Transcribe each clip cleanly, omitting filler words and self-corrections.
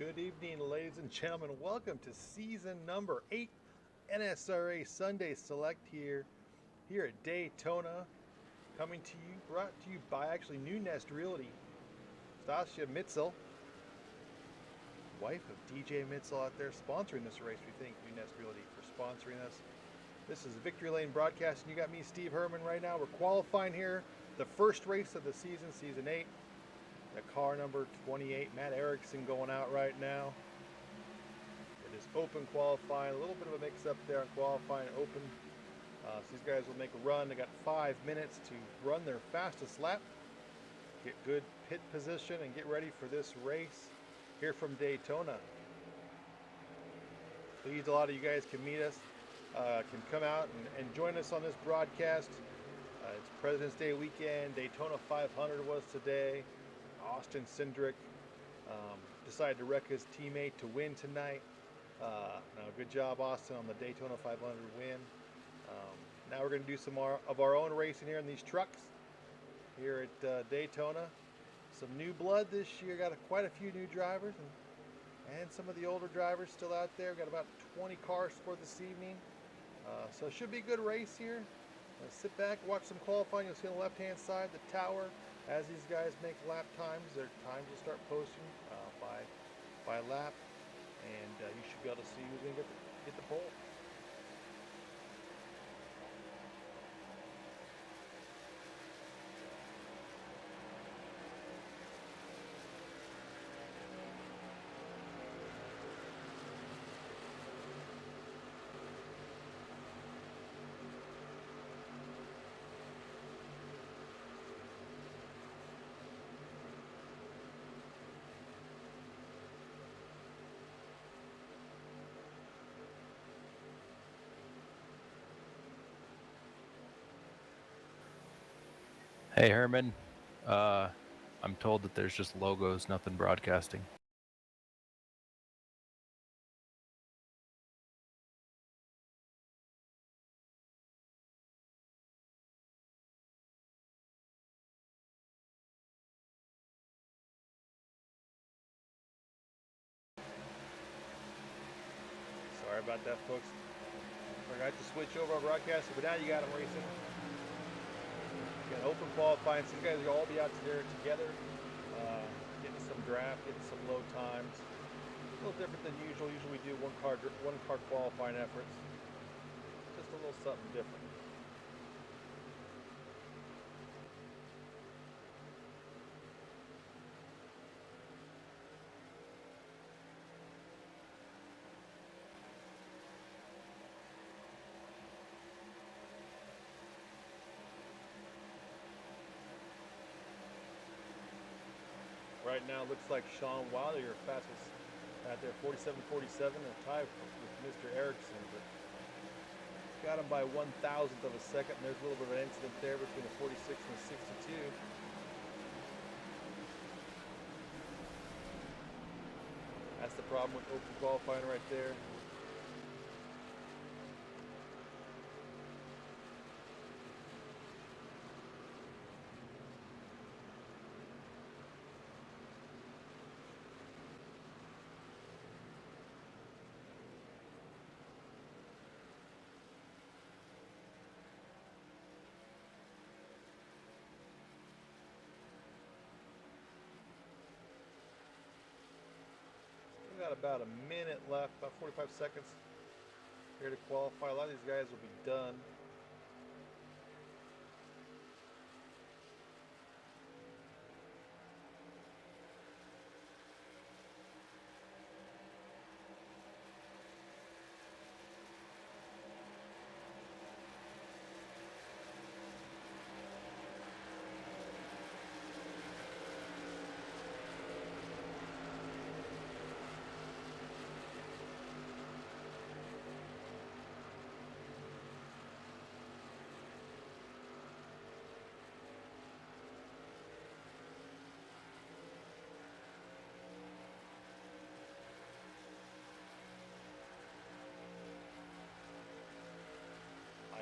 Good evening, ladies and gentlemen. Welcome to season number 8, NSRA Sunday Select here at Daytona. Coming to you, brought to you by actually New Nest Realty. Stasia Mitzel, wife of DJ Mitzel out there, sponsoring this race. We thank New Nest Realty for sponsoring us. This is Victory Lane Broadcasting. You got me, Steve Herman, right now. We're qualifying here. The first race of the season, season 8. The car number 28, Matt Erickson, going out right now. It is open qualifying, a little bit of a mix-up there on qualifying open. So these guys will make a run. They got 5 minutes to run their fastest lap, get good pit position, and get ready for this race here from Daytona. Pleased a lot of you guys can meet us, can come out and join us on this broadcast. It's President's Day weekend. Daytona 500 was today. Austin Cindric decided to wreck his teammate to win tonight. Now, good job, Austin, on the Daytona 500 win. Now we're going to do some more of our own racing here in these trucks here at Daytona. Some new blood this year. Got quite a few new drivers and some of the older drivers still out there. Got about 20 cars for this evening. So it should be a good race here. Sit back, watch some qualifying. You'll see on the left-hand side the tower. As these guys make lap times, their times will start posting by lap, and you should be able to see who's going to get the pole. Hey, Herman. I'm told that there's just logos, nothing broadcasting. Sorry about that, folks. Forgot to switch over our broadcaster, but now you got them racing. Got open qualifying, so you guys will all be out there together, getting some draft, getting some low times. A little different than usual. Usually we do one car qualifying efforts. Just a little something different. Right now, it looks like Sean Wilder, your fastest out there, 47.47, a tie with Mr. Erickson, but got him by 1,000th of a second. And there's a little bit of an incident there between the 46 and the 62. That's the problem with open qualifying right there. Got about a minute left, about 45 seconds here to qualify. A lot of these guys will be done.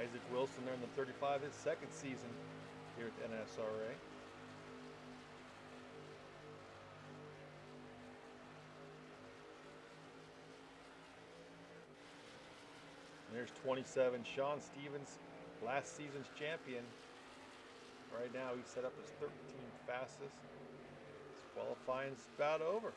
Isaac Wilson there in the 35, his second season here at NSRA. there's 27, Sean Stevens, last season's champion. Right now he's set up as 13th fastest. His qualifying's about over.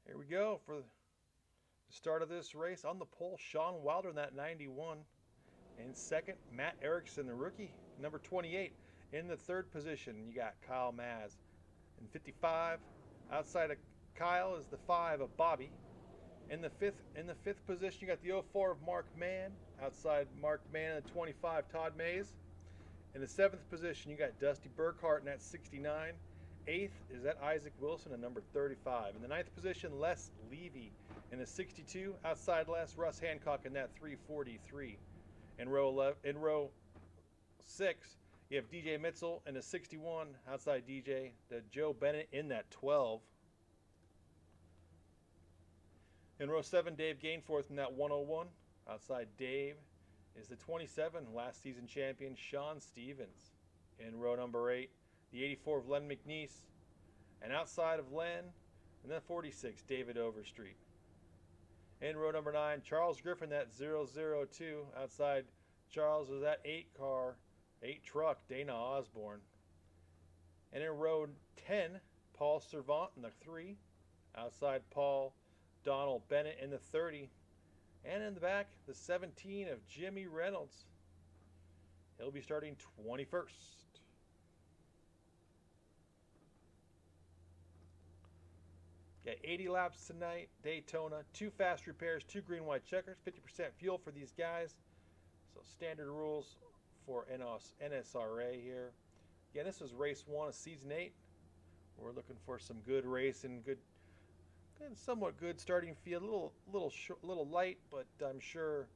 Here we go for the start of this race. On the pole, Sean Wilder in that 91. In second, Matt Erickson, the rookie, number 28. In the third position, you got Kyle Maz. In 55, outside of Kyle is the 5 of Bobby. In the fifth position, you got the 04 of Mark Mann. Outside Mark Mann in the 25, Todd Mays. In the 7th position, you got Dusty Burkhart in that 69. 8th is that Isaac Wilson at number 35. In the 9th position, Les Levy in the 62. Outside Les, Russ Hancock in that 343. In row 6, you have DJ Mitzel in the 61. Outside DJ, the Joe Bennett in that 12. In row 7, Dave Gainforth in that 101. Outside Dave is the 27, last season champion, Sean Stevens. In row number 8, the 84 of Len McNeese. And outside of Len, and then 46, David Overstreet. In row number 9, Charles Griffin, that 002. Outside Charles is that 8 truck, Dana Osborne. And in row 10, Paul Servant in the 3. Outside Paul, Donald Bennett in the 30. And in the back, the 17 of Jimmy Reynolds. He'll be starting 21st. Got 80 laps tonight, Daytona, 2 fast repairs, 2 green white checkers, 50% fuel for these guys. So standard rules for NSRA here. Again, this was race 1 of season 8. We're looking for some good racing, good somewhat good starting field. A little light, but I'm sure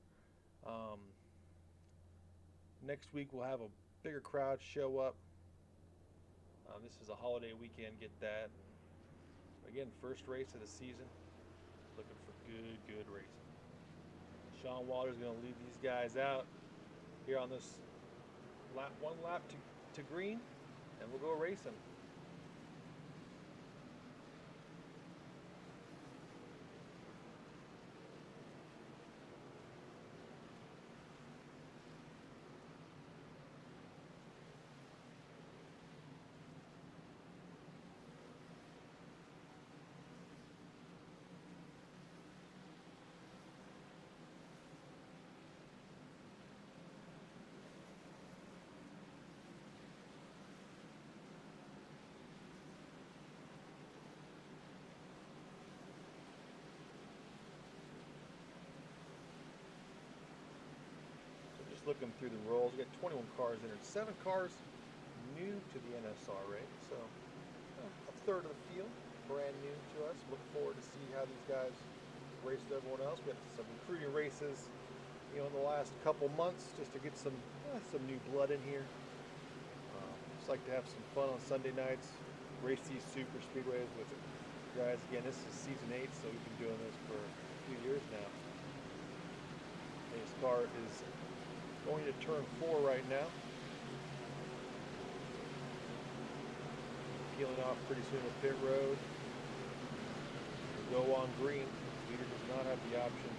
next week we'll have a bigger crowd show up. This is a holiday weekend, get that. Again, first race of the season. Looking for good racing. Sean Wilder's going to lead these guys out here on this one lap to green, and we'll go racing. Looking through the rolls, we got 21 cars entered, 7 cars new to the NSRA, so a third of the field brand new to us. Look forward to see how these guys race with everyone else. We got some recruiting races, in the last couple months just to get some new blood in here. Just like to have some fun on Sunday nights, race these super speedways with guys. Again, this is season 8, so we've been doing this for a few years now. And this car is going to turn 4 right now. Peeling off pretty soon at pit road. We'll go on green. Leader does not have the option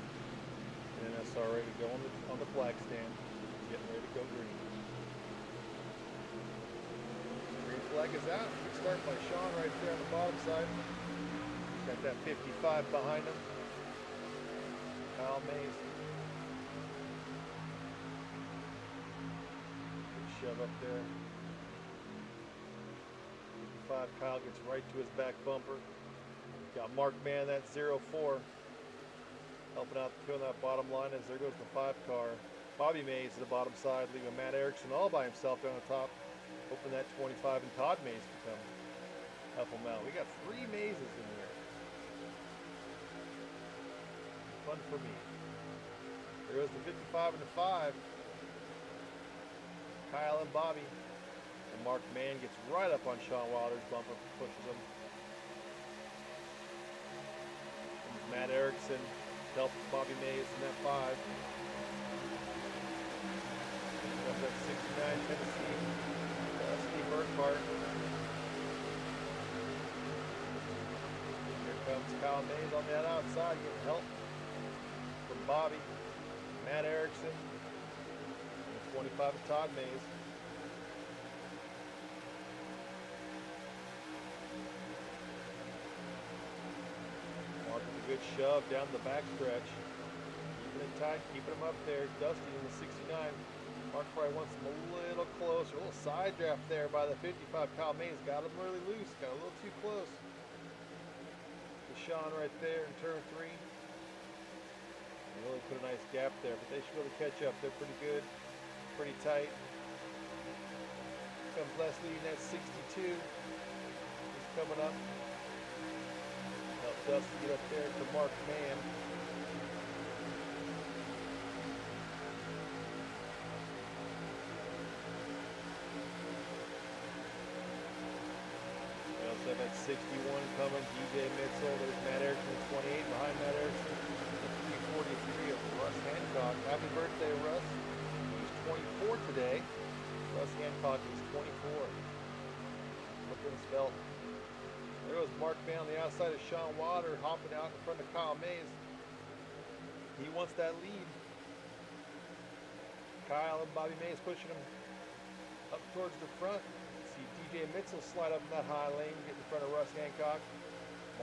in NSRA to go on the flag stand. Getting ready to go green. Green flag is out. Good start by Sean right there on the bottom side. Got that 55 behind him. Kyle Mays. Shove up there. 25. Kyle gets right to his back bumper. Got Mark Mann, that 04, helping out killing that bottom line as there goes the 5 car. Bobby Mays to the bottom side, leaving Matt Erickson all by himself down the top, hoping that 25 and Todd Mays can come help him out. We got 3 Mazes in here. Fun for me. There goes the 55 and the 5. Kyle and Bobby. And Mark Mann gets right up on Sean Wilder's bumper, pushes him. And Matt Erickson helps Bobby Mays in that 5. Up that 69 Tennessee Steve Burkhart. Here comes Kyle Mays on that outside, getting help from Bobby, Matt Erickson, and 25 of Todd Mays. Mark with a good shove down the backstretch. Keeping it tight, keeping him up there. Dusty in the 69. Mark probably wants him a little closer. A little side draft there by the 55. Kyle Mays got him really loose. Got a little too close. Sean right there in turn 3. They really put a nice gap there, but they should be able to catch up. They're pretty good, pretty tight. Comes Leslie in that 62. He's coming up. Help Dusty get up there to Mark Mann. We have that 61 coming, DJ Mitchell. There's Matt Erickson, 28 behind Matt Erickson. 343 of Russ Hancock. Happy birthday, Russ. He's 24 today. Russ Hancock is 24. Look at his belt. There goes Mark Mann on the outside of Sean Wilder, hopping out in front of Kyle Mays. He wants that lead. Kyle and Bobby Mays pushing him up towards the front. See DJ Mitchell slide up in that high lane, get in front of Russ Hancock.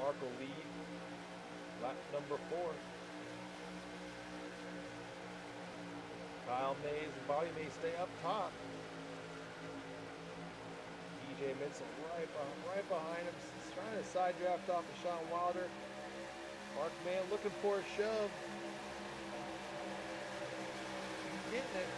Mark will lead. Lap number 4. Kyle Mays and Bobby Mays stay up top. DJ Mitchell right behind him. He's trying to side draft off of Sean Wilder. Mark Mann looking for a shove. He's getting it.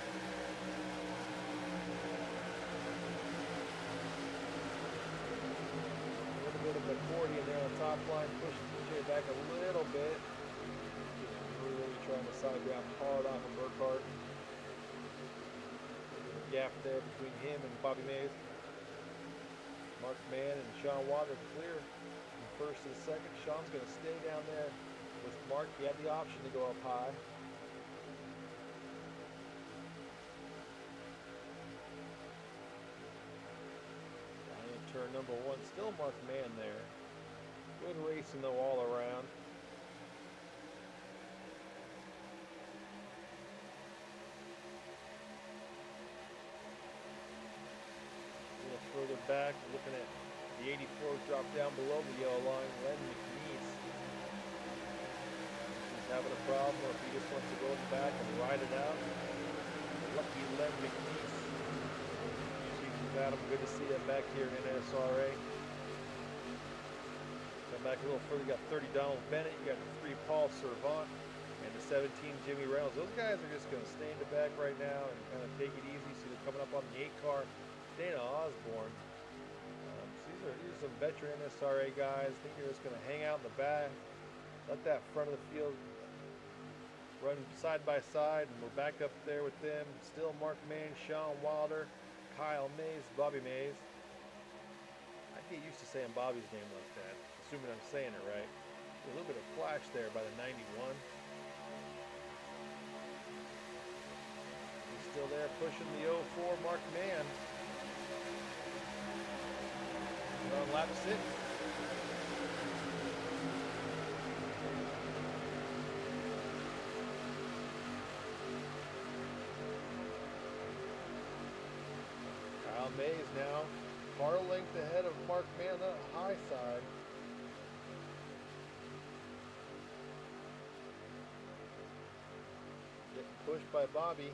A little bit of accordion there on the top line. Push DJ back a little bit. Just really trying to side draft hard off of Burkhart. Gap there between him and Bobby Mays. Mark Mann and Sean Wilder clear from first to the second. Sean's going to stay down there with Mark. He had the option to go up high. Down in turn number 1, still Mark Mann there. Good racing though all around. Further back, looking at the 84 drop down below the yellow line. Len McNeese. He's having a problem, or if he just wants to go in the back and ride it out. Lucky Len McNeese. Season's Adam, good to see him back here in NSRA. Come back a little further, you got 30 Donald Bennett, you got the 3 Paul Servant, and the 17 Jimmy Reynolds. Those guys are just going to stay in the back right now and kind of take it easy. See, they're coming up on the 8 car. Dana Osborne. So these are some veteran NSRA guys. I think they're just going to hang out in the back, let that front of the field run side by side, and we're back up there with them. Still Mark Mann, Sean Wilder, Kyle Mays, Bobby Mays. I get used to saying Bobby's name like that, assuming I'm saying it right. A little bit of flash there by the 91. He's still there pushing the 04 Mark Mann. We're on lap 6. Kyle Mays now car length ahead of Mark Mann on the high side. Getting pushed by Bobby.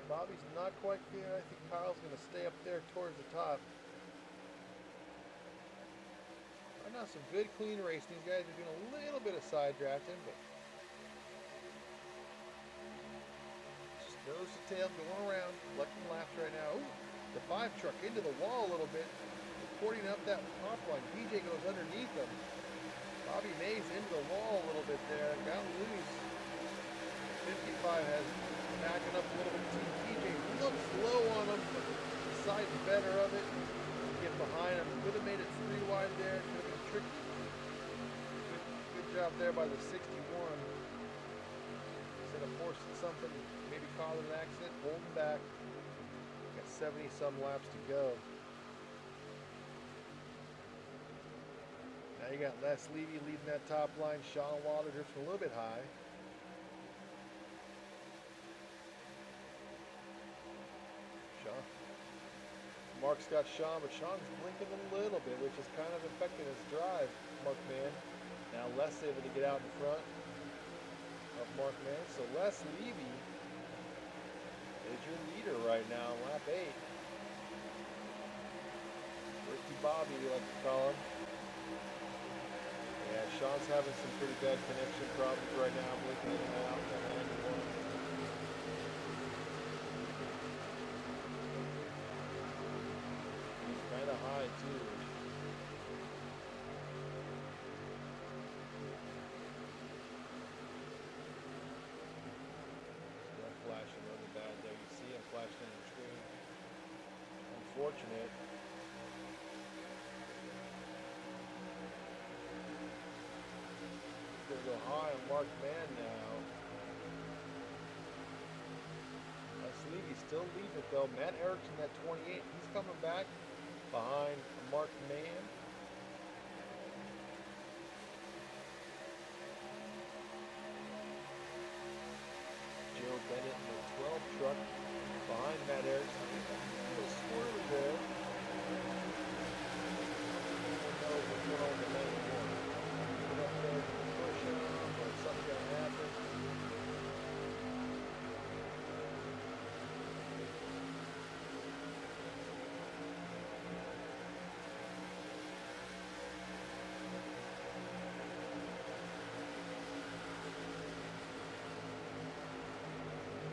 Bobby Bobby's not quite there. I think Kyle's going to stay up there towards the top. Right now, some good clean racing. These guys are doing a little bit of side drafting, but just nose to tail going around, collecting laps right now. Ooh, the 5 truck into the wall a little bit, supporting up that top line. DJ goes underneath him. Bobby Mays into the wall a little bit there. Got loose. 55 has backing up a little bit. TJ looks low on him, but decides better of it. Get behind him. Could have made it 3 wide there. Could have been tricky. Good job there by the 61. Instead of forcing something, maybe causing an accident, holding back. Got 70 some laps to go. Now you got Les Levy leading that top line. Sean Wilder drifting a little bit high. Sean. Mark's got Sean, but Sean's blinking a little bit, which is kind of affecting his drive, Mark Mann. Now Les able to get out in front of Mark Mann. So Les Levy is your leader right now, lap 8. Ricky Bobby, we like to call him. Yeah, Sean's having some pretty bad connection problems right now, blinking in and out. He's kind of high too. Still flashing really bad there. You see him flashing in the screen. Unfortunate. Go high on Mark Mann now. Les Levy's still leading it though. Matt Erickson at 28. He's coming back behind Mark Mann. Joe Bennett in the 12 truck behind Matt Erickson. A little squirrely there. Who knows what's going on with the 91? Get up there. Or something's gonna happen.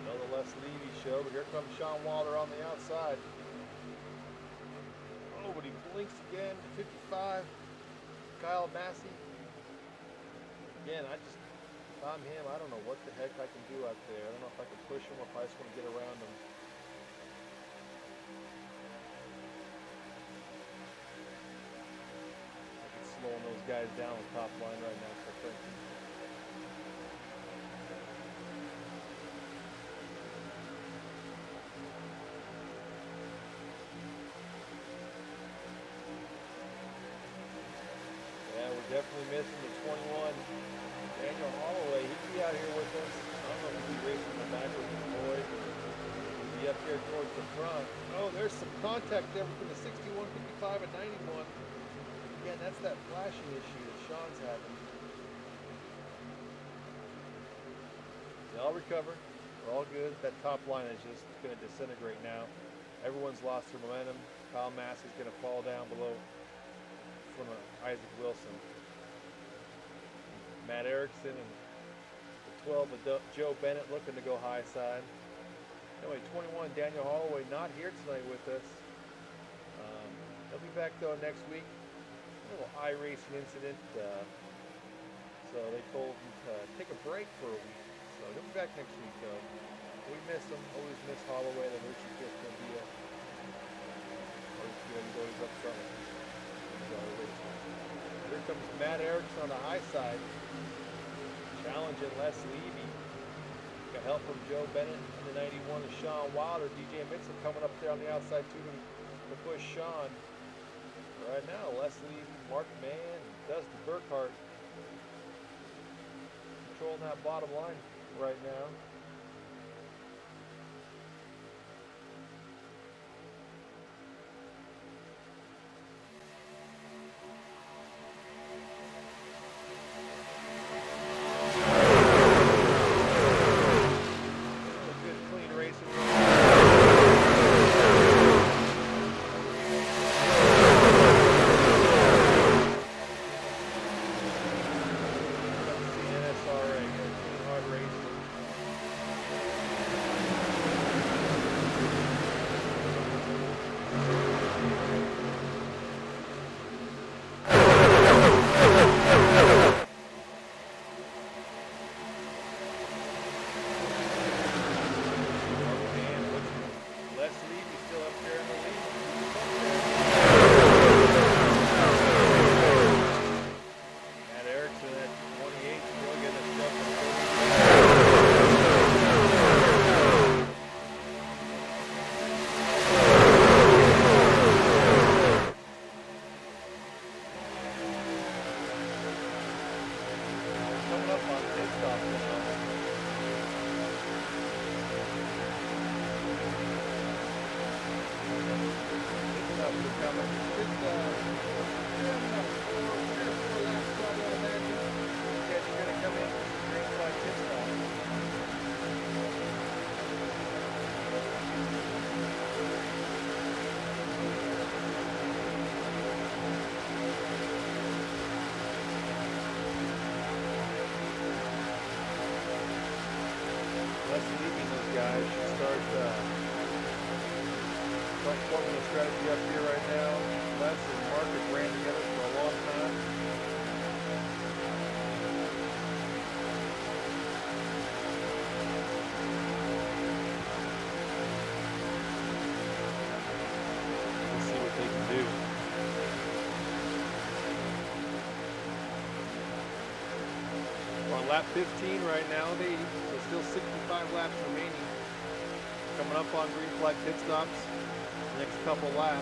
Another Les Levy show, but here comes Sean Wilder on the outside. Oh, but he blinks again. 55. Kyle Massey. Again, if I'm him, I don't know what the heck I can do out there. I don't know if I can push him or if I just want to get around him. I can slowing those guys down on the top line right now, so thank you. Yeah, we're definitely missing the 21. Daniel Holloway, he'd be out here with us. I don't know if he'd be racing the back with the boys. He'd be up there towards the front. Oh, there's some contact there between the 61, 55, and 91. Again, that's that flashing issue that Sean's having. They all recover. We're all good. That top line is just going to disintegrate now. Everyone's lost their momentum. Kyle Massey's going to fall down below from Isaac Wilson. Matt Erickson and the 12 of Joe Bennett looking to go high side. Anyway, 21 Daniel Holloway not here tonight with us. He'll be back though next week. A little iRacing incident, so they told him to take a break for a week. So he'll be back next week though. We miss him. Always miss Holloway. The Richard gets to be a. Always good to go up front. Here comes Matt Erickson on the high side. Challenging Les Levy. Got help from Joe Bennett in the 91 and Sean Wilder. DJ Mixon coming up there on the outside too to push Sean. Right now, Les Levy, Mark Mann, and Dustin Burkhart controlling that bottom line right now. Good clean racing. formula strategy up here right now. Les and Mark have ran together for a long time. Let's see what they can do. We're on lap 15 right now. There's still 65 laps remaining. Coming up on green flag pit stops. Next couple laps.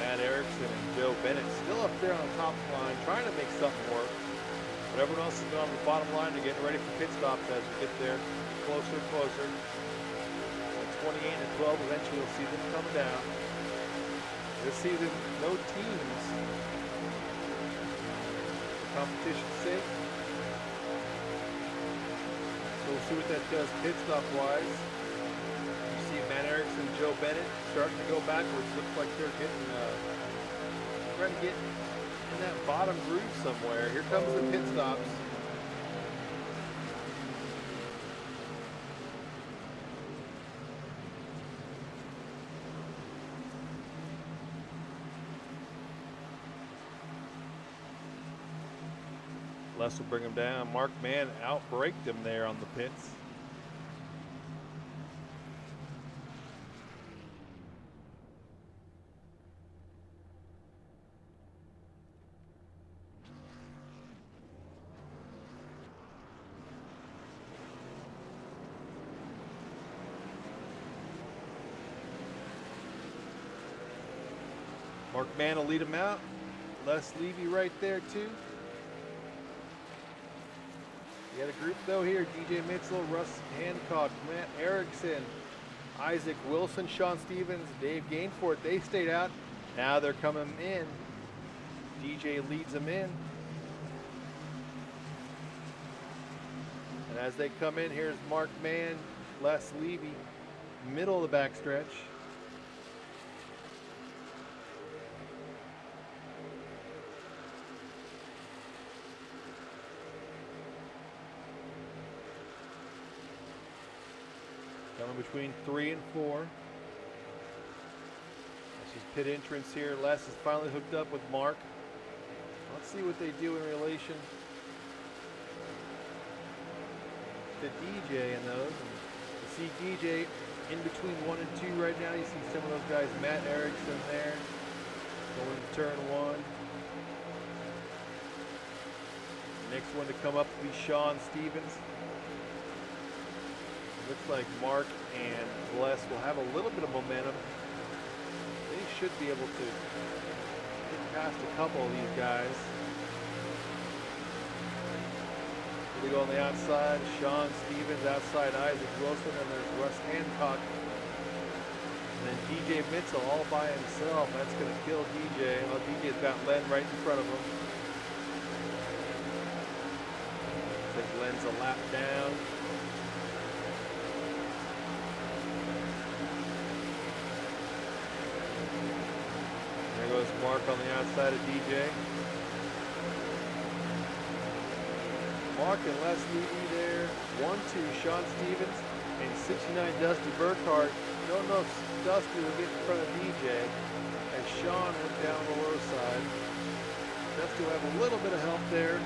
Matt Erickson and Joe Bennett still up there on the top line, trying to make something work. But everyone else is going on the bottom line. They're getting ready for pit stops as we get there closer and closer. 28 and 12, eventually you'll see them come down. This season, no teams for competition's sake. So we'll see what that does pit stop wise. You see Matt Erickson and Joe Bennett starting to go backwards. Looks like they're getting trying to get in that bottom groove somewhere. Here comes the pit stops. Les will bring him down. Mark Mann outbraked him there on the pits. Mark Mann will lead him out. Les Levy right there too. You got a group though here, DJ Mitzel, Russ Hancock, Matt Erickson, Isaac Wilson, Sean Stevens, Dave Gainfort. They stayed out. Now they're coming in. DJ leads them in. And as they come in, here's Mark Mann, Les Levy, middle of the backstretch. Coming between 3 and 4. This is pit entrance here. Les is finally hooked up with Mark. Let's see what they do in relation to DJ in those. And you see DJ in between 1 and 2 right now. You see some of those guys, Matt Erickson there, going to turn 1. Next one to come up will be Sean Stevens. Looks like Mark and Les will have a little bit of momentum. They should be able to get past a couple of these guys. Here we go on the outside. Sean Stevens outside Isaac Wilson, and there's Russ Hancock. And then DJ Mitzel all by himself. That's going to kill DJ. Well, DJ's got Len right in front of him. I think Len's a lap down. There goes Mark on the outside of DJ. Mark and Les Levy there. 1-2 Sean Stevens and 69 Dusty Burkhart. Don't know if Dusty will get in front of DJ as Sean went down the low side. Dusty will have a little bit of help there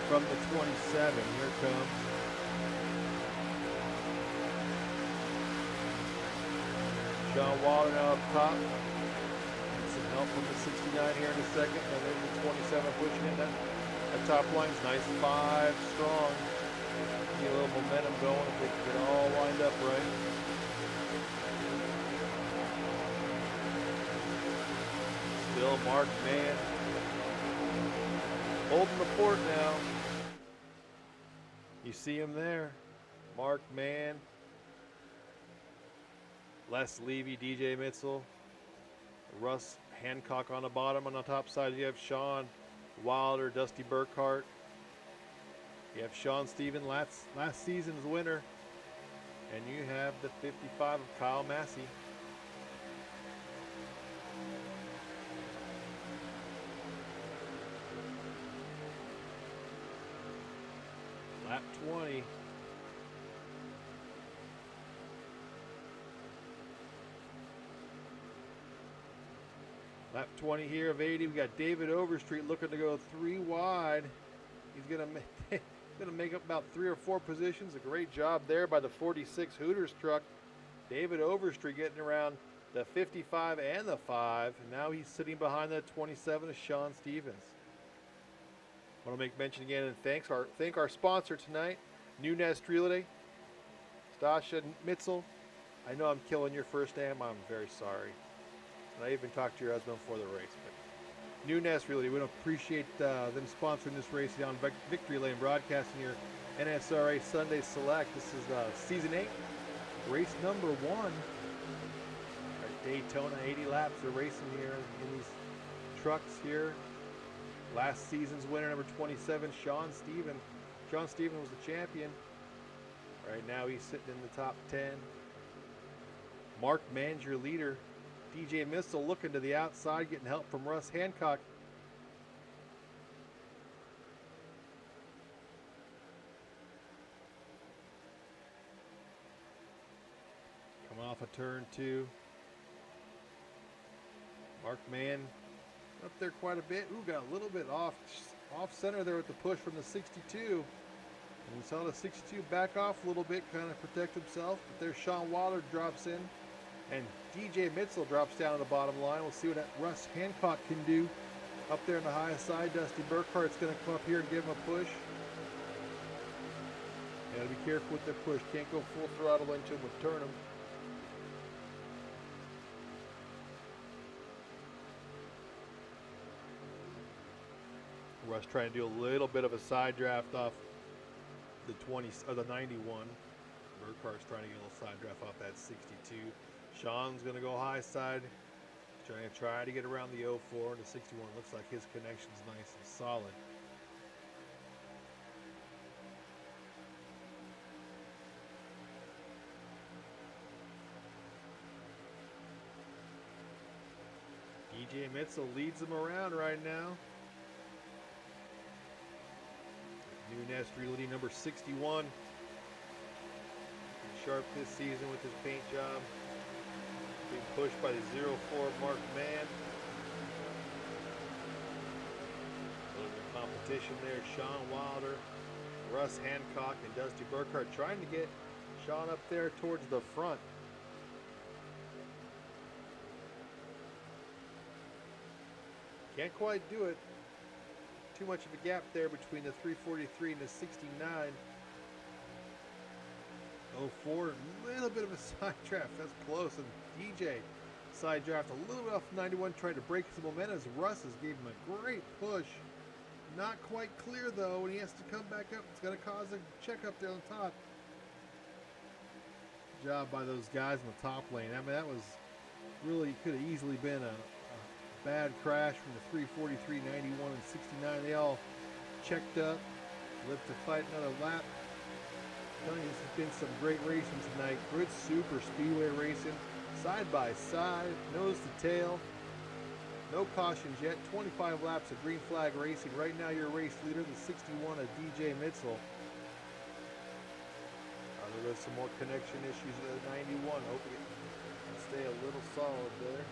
from the 27. Here it comes. Sean Waller now up top. Help from the 69 here in a second, and there's the 27 pushing in. That top line's nice, 5 strong. Get a little momentum going if they can get all lined up right. Still Mark Mann holding the fort now. You see him there, Mark Mann, Les Levy, DJ Mitzel, Russ Hancock on the bottom. On the top side, you have Sean Wilder, Dusty Burkhart. You have Sean Stevens, last season's winner. And you have the 55 of Kyle Massey. Lap 20. Lap 20 here of 80. We got David Overstreet looking to go 3 wide. He's gonna make up about 3 or 4 positions. A great job there by the 46 Hooters truck. David Overstreet getting around the 55 and the 5. And now he's sitting behind the 27 of Sean Stevens. I want to make mention again and thank our sponsor tonight, New Nest Realty, Stasha Mitzel. I know I'm killing your first name. I'm very sorry. And I even talked to your husband before the race. But New Nest Realty, we don't appreciate them sponsoring this race down Victory Lane, broadcasting your NSRA Sunday Select. This is season 8, race number 1. At Daytona, 80 laps they're racing here in these trucks here. Last season's winner, number 27, Sean Stevens. Sean Stevens was the champion. Right now he's sitting in the top 10. Mark Mann's your leader. DJ Missile looking to the outside, getting help from Russ Hancock. Coming off a turn 2. Mark Mann up there quite a bit. Ooh, got a little bit off center there with the push from the 62. And we saw the 62 back off a little bit, kind of protect himself. But there's Sean Wilder drops in. And DJ Mitzel drops down to the bottom line. We'll see what that Russ Hancock can do up there on the high side. Dusty Burkhart's going to come up here and give him a push. Got to be careful with the push. Can't go full throttle into him with turn him. Russ trying to do a little bit of a side draft off the 20 or the 91. Burkhart's trying to get a little side draft off that 62. Sean's going to go high side, try to get around the 04 and the 61. Looks like his connection's nice and solid. DJ Mitzel leads them around right now. New Nest Realty number 61. Sharp this season with his paint job. Being pushed by the 04 Mark Mann. A little bit of competition there. Sean Wilder, Russ Hancock, and Dusty Burkhart trying to get Sean up there towards the front. Can't quite do it. Too much of a gap there between the 343 and the 69. 04, a little bit of a side draft. That's close. And DJ side draft a little bit off 91, trying to break his momentum as Russ has gave him a great push. Not quite clear though, when he has to come back up. It's going to cause a check up there on top. Good job by those guys in the top lane. I mean, that was really, could have easily been a bad crash from the 343, 91, and 69. They all checked up, lived to fight another lap. I'm telling you, this has been some great racing tonight. Good super speedway racing, side by side, nose to tail. No cautions yet. 25 laps of green flag racing. Right now, your race leader, the 61 of DJ Mitzel. There was some more connection issues with the 91. Hoping it can stay a little solid there.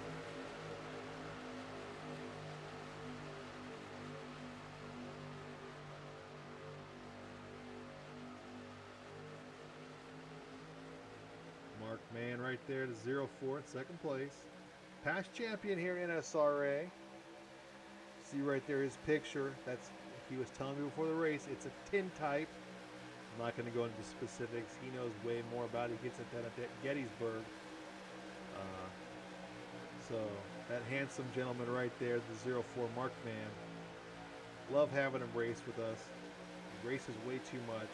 Mark Mann right there to 04 in second place. Past champion here in NSRA. See right there his picture. That's, he was telling me before the race, it's a tin type. I'm not going to go into specifics. He knows way more about it. He gets it done at Gettysburg. So that handsome gentleman right there, the 04 Mark Mann. Love having him race with us. He races way too much.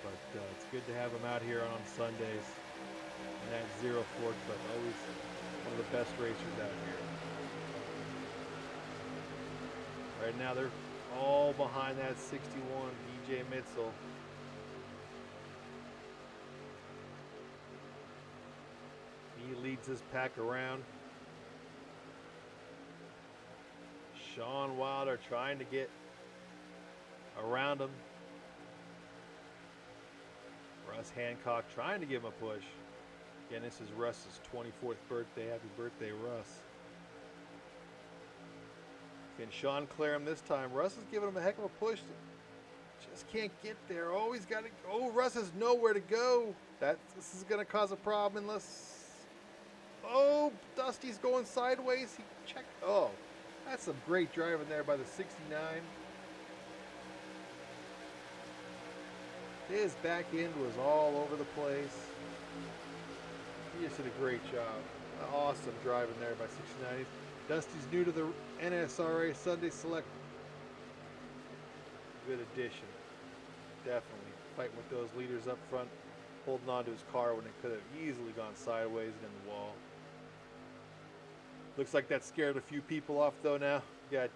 But it's good to have him out here on Sundays. And that 04 truck, always one of the best racers out here. Right now they're all behind that 61 DJ Mitzel. He leads this pack around. Sean Wilder trying to get around him. Russ Hancock trying to give him a push. Again, this is Russ's 24th birthday. Happy birthday, Russ. Can Sean clear him this time? Russ is giving him a heck of a push. Just can't get there. Oh, he's got to. Oh, Russ has nowhere to go. This is going to cause a problem unless. Oh, Dusty's going sideways. He checked. Oh, that's some great driving there by the 69. His back end was all over the place. He just did a great job. Awesome driving there by 69. Dusty's new to the NSRA Sunday Select. Good addition. Definitely. Fighting with those leaders up front. Holding on to his car when it could have easily gone sideways and in the wall. Looks like that scared a few people off though now. Got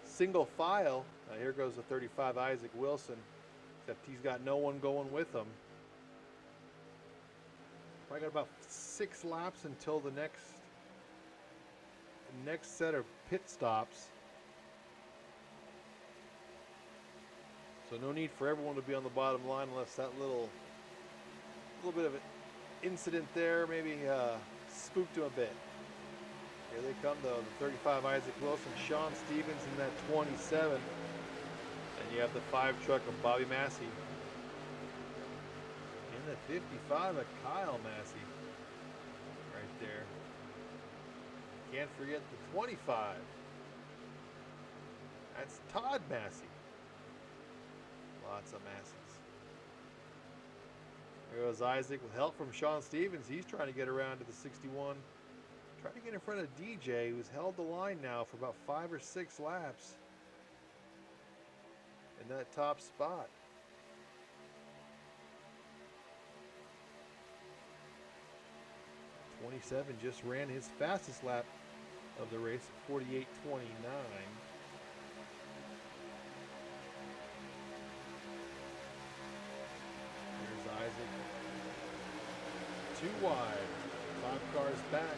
single file. Here goes the 35 Isaac Wilson. Except he's got no one going with him. Probably got about 6 laps until the next set of pit stops. So no need for everyone to be on the bottom line unless that little bit of an incident there maybe spooked him a bit. Here they come though, the 35 Isaac Wilson, Sean Stevens in that 27. And you have the 5 truck of Bobby Massey. In the 55 of Kyle Massey. Right there. Can't forget the 25. That's Todd Massey. Lots of Masseys. There goes Isaac with help from Sean Stevens. He's trying to get around to the 61. Trying to get in front of DJ, who's held the line now for about 5 or 6 laps. In that top spot. .27 just ran his fastest lap of the race at 48.29. There's Isaac. 2 wide. 5 cars back.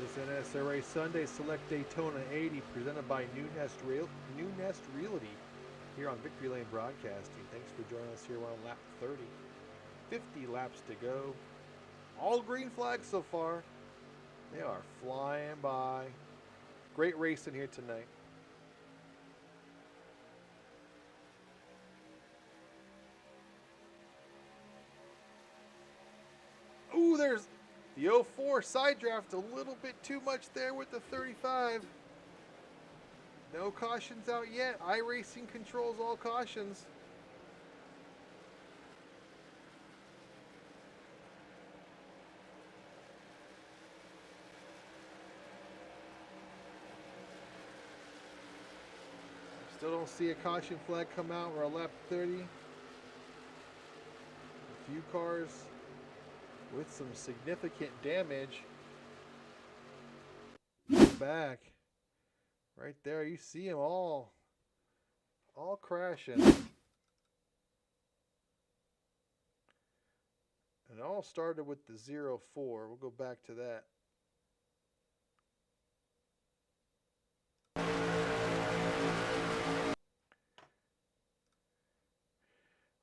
This NSRA Sunday Select Daytona 80 presented by New Nest Realty here on Victory Lane Broadcasting. Thanks for joining us here. We're on lap 30. 50 laps to go. All green flags so far. They are flying by. Great racing here tonight. Ooh, there's the 04 side draft, a little bit too much there with the 35. No cautions out yet. iRacing controls all cautions. Still don't see a caution flag come out. We're at lap 30. A few cars with some significant damage. Back. Right there, you see them all crashing. And it all started with the 04. We'll go back to that.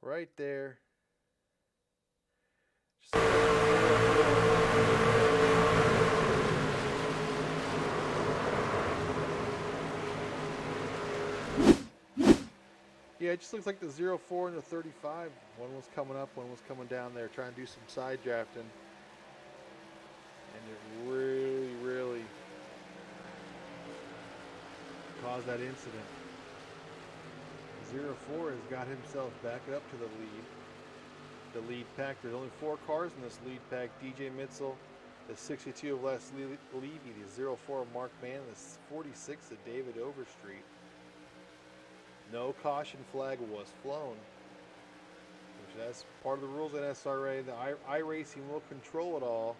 Right there. Yeah, it just looks like the 04 and the 35. One was coming up, one was coming down there, trying to do some side drafting. And it really caused that incident. 04 has got himself back up to the lead pack. There's only 4 cars in this lead pack. DJ Mitzel, the 62 of Les Levy, the 04 of Mark Mann, the 46 of David Overstreet. No caution flag was flown. Which that's part of the rules at NSRA. The iRacing will control it all.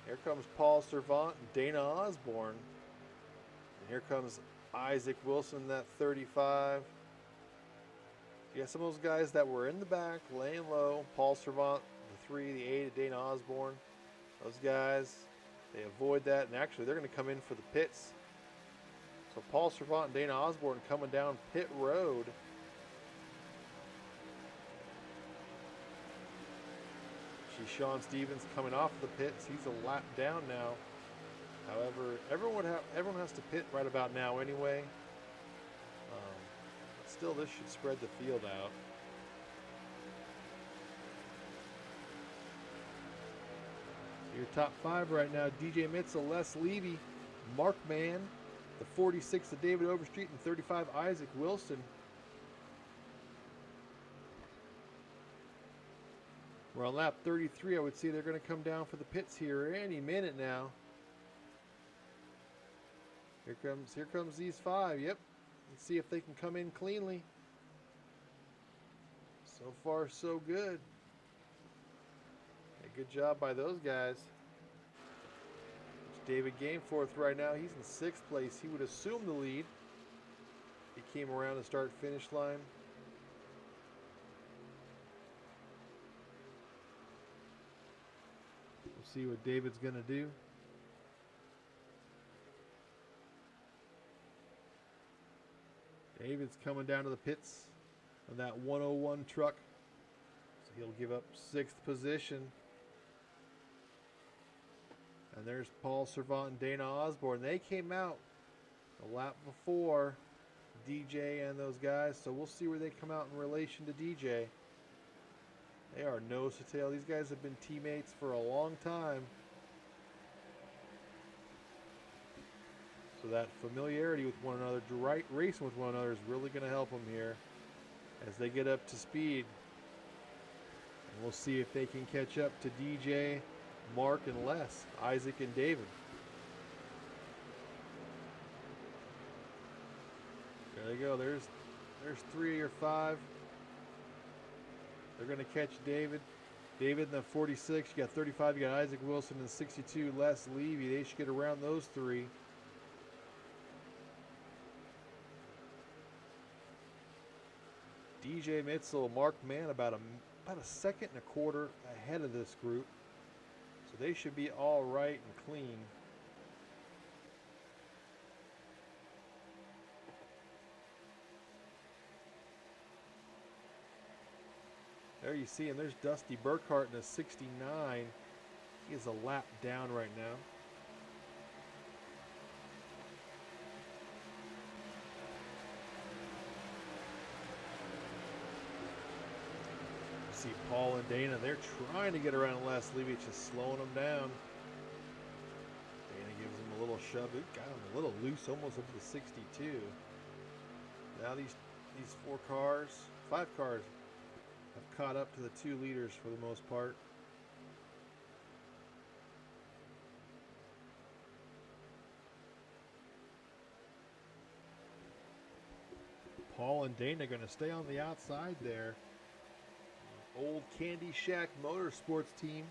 Here comes Paul Servant and Dana Osborne. And here comes Isaac Wilson, that 35. You got some of those guys that were in the back, laying low. Paul Servant, the 3, the 8 of Dana Osborne. Those guys, they avoid that. And actually, they're going to come in for the pits. So Paul Servant and Dana Osborne coming down pit road. See Sean Stevens coming off the pits. He's a lap down now. However, everyone has to pit right about now anyway. But still, this should spread the field out. Your top 5 right now: DJ Mitzel, Les Levy, Mark Mann, the 46 of David Overstreet, and 35 Isaac Wilson. We're on lap 33. I would say they're going to come down for the pits here any minute now. Here comes these 5. Yep. Let's see if they can come in cleanly. So far, so good. A good job by those guys. It's David Gameforth right now. He's in 6th place. He would assume the lead. He came around the start-finish line. We'll see what David's going to do. David's coming down to the pits on that 101 truck. So he'll give up 6th position. And there's Paul Servant and Dana Osborne. They came out a lap before DJ and those guys. So we'll see where they come out in relation to DJ. They are nose to tail. These guys have been teammates for a long time. So that familiarity with one another, racing with one another, is really going to help them here as they get up to speed. And we'll see if they can catch up to DJ, Mark, and Les, Isaac, and David. There they go. There's 3 of your 5. They're going to catch David. David in the 46. You got 35. You got Isaac Wilson in 62. Les Levy. They should get around those 3. DJ Mitzel, Mark Mann about a second and a quarter ahead of this group. So they should be all right and clean. There you see him. There's Dusty Burkhart in a 69. He is a lap down right now. See Paul and Dana, they're trying to get around Les Levy, just slowing them down. Dana gives him a little shove. It got him a little loose, almost up to the 62. Now these 5 cars have caught up to the 2 leaders for the most part. Paul and Dana are going to stay on the outside there. Old Candy Shack Motorsports team.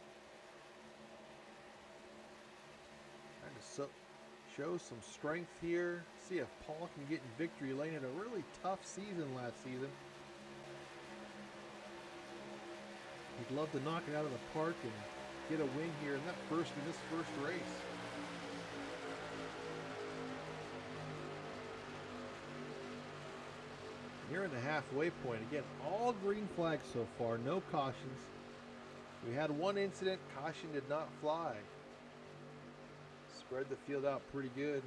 Trying to show some strength here. See if Paul can get in victory lane in a really tough season last season. He'd love to knock it out of the park and get a win here in this first race. Nearing the halfway point. Again, all green flags so far, no cautions. We had one incident, caution did not fly. Spread the field out pretty good.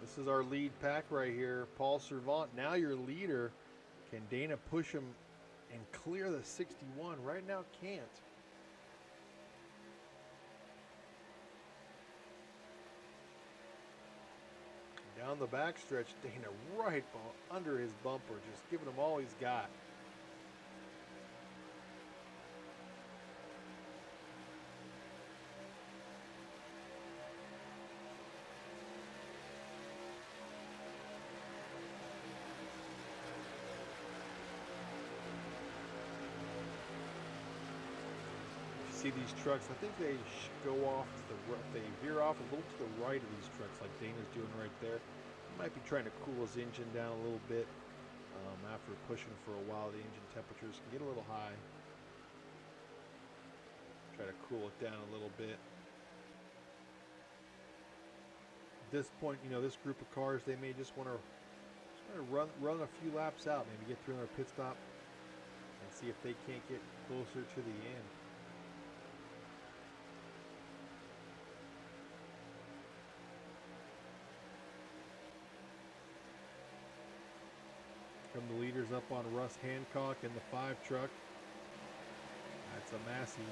This is our lead pack right here. Paul Servant, now your leader. Can Dana push him and clear the 61? Right now can't. Down the backstretch, Dana right under his bumper, just giving him all he's got. See these trucks, I think they go off to the right, they veer off a little to the right of these trucks like Dana's doing right there. He might be trying to cool his engine down a little bit after pushing for a while. The engine temperatures can get a little high. Try to cool it down a little bit. this point, you know, this group of cars, they may just want to run a few laps out, maybe get through their pit stop and see if they can't get closer to the end. From the leaders up on Russ Hancock in the 5 truck. That's a Massey.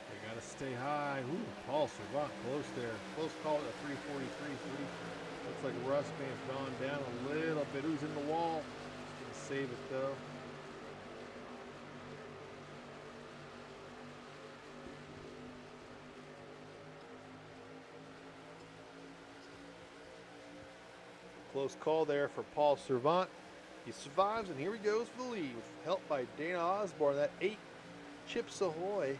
They got to stay high. Ooh, Paul Servant close there. Close call at 343. Looks like Russ may have gone down a little bit. Who's in the wall? Just going to save it though. Close call there for Paul Servant. He survives, and here he goes for the lead, helped by Dana Osborne. That 8 Chips Ahoy.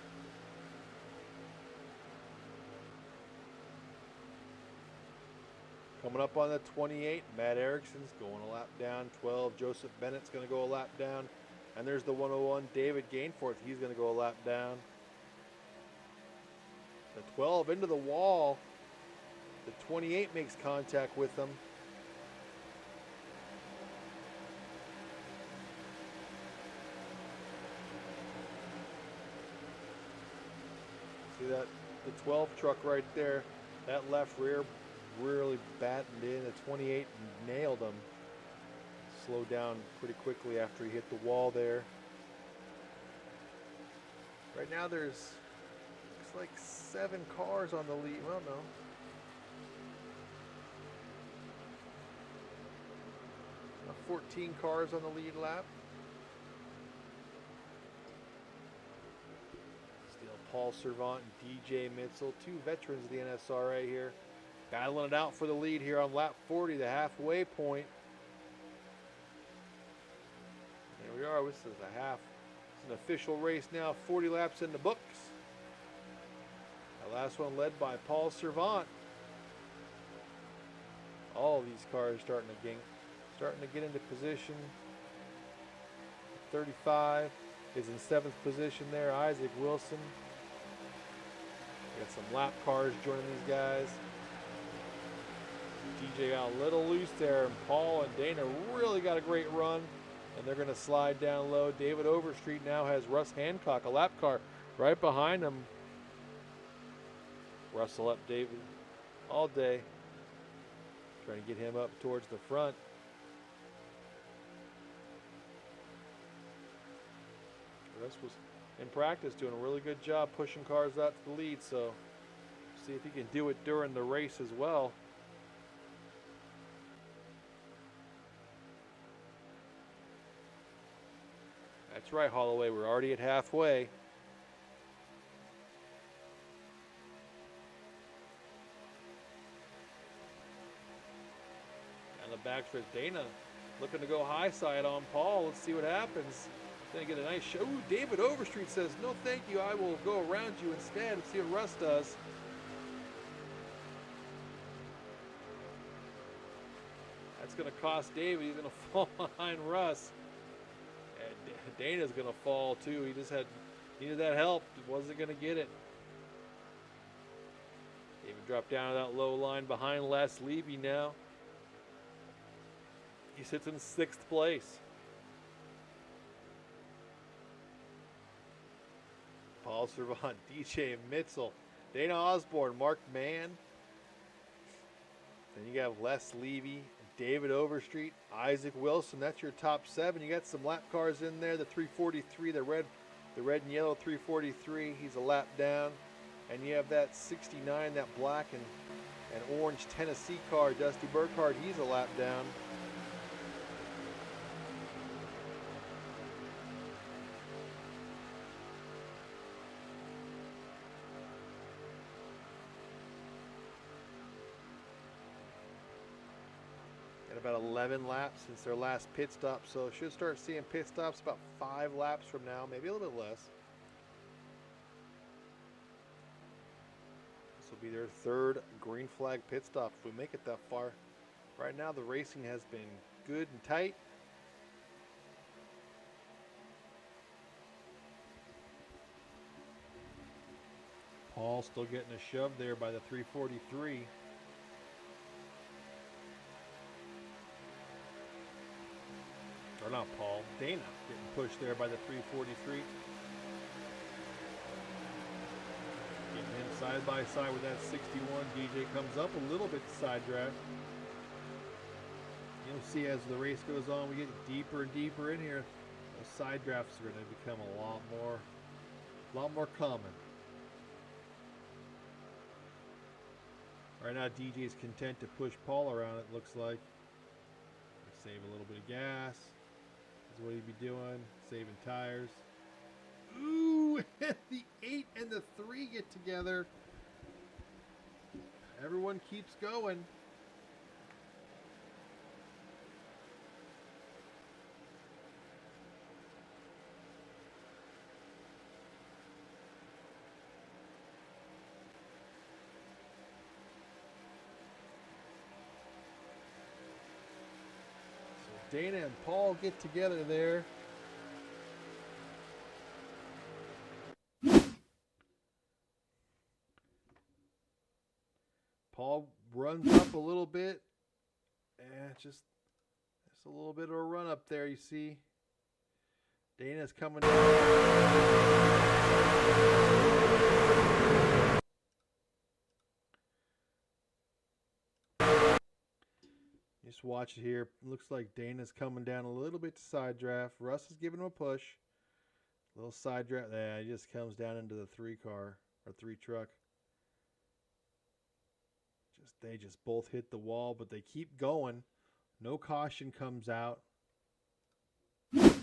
Coming up on the 28, Matt Erickson's going a lap down. 12, Joseph Bennett's going to go a lap down. And there's the 101, David Gainforth. He's going to go a lap down. The 12 into the wall. The 28 makes contact with them. See that? The 12 truck right there. That left rear really battened in. The 28 nailed him. Slowed down pretty quickly after he hit the wall there. Right now there's looks like 7 cars on the lead. Well, no. About 14 cars on the lead lap. Still Paul Servant and DJ Mitzel, 2 veterans of the NSRA here. Battling it out for the lead here on lap 40, the halfway point. There we are. This is a half. It's an official race now. 40 laps in the books. The last one led by Paul Servant. All of these cars starting to get into position. 35 is in 7th position there. Isaac Wilson. Got some lap cars joining these guys. DJ got a little loose there, and Paul and Dana really got a great run, and they're going to slide down low. David Overstreet now has Russ Hancock, a lap car, right behind him. Russell up David all day, trying to get him up towards the front. Russ was in practice doing a really good job pushing cars out to the lead, so see if he can do it during the race as well. That's right, Holloway. We're already at halfway. And the backstretch, Dana looking to go high side on Paul. Let's see what happens. Gonna get a nice show. Ooh, David Overstreet says, "No, thank you. I will go around you instead." Let's see what Russ does. That's gonna cost David. He's gonna fall behind Russ. Dana's gonna fall too. He just needed that help. Wasn't gonna get it. David dropped down to that low line behind Les Levy now. He sits in 6th place. Paul Servant, DJ Mitzel, Dana Osborne, Mark Mann. Then you have Les Levy, David Overstreet, Isaac Wilson. That's your top 7. You got some lap cars in there. The 343, the red and yellow 343. He's a lap down. And you have that 69, that black and orange Tennessee car, Dusty Burkhardt. He's a lap down. About 11 laps since their last pit stop, so should start seeing pit stops about 5 laps from now, maybe a little bit less. This will be their 3rd green flag pit stop if we make it that far. Right now the racing has been good and tight. Paul still getting a shove there by the 343. not Paul, Dana getting pushed there by the 343. Getting him side by side with that 61. DJ comes up a little bit to side draft. You'll see as the race goes on, we get deeper and deeper in here. Those side drafts are going to become a lot more common. Right now, DJ is content to push Paul around. It looks like save a little bit of gas. Is what he'd be doing. Saving tires. Ooh, the 8 and the 3 get together. Everyone keeps going. Dana and Paul get together there. Paul runs up a little bit. And just a little bit of a run up there, you see. Dana's coming down. Just watch it here. Looks like Dana's coming down a little bit to side draft. Russ is giving him a push. Little side draft. Yeah, he just comes down into the 3 car or 3 truck. They just both hit the wall, but they keep going. No caution comes out. So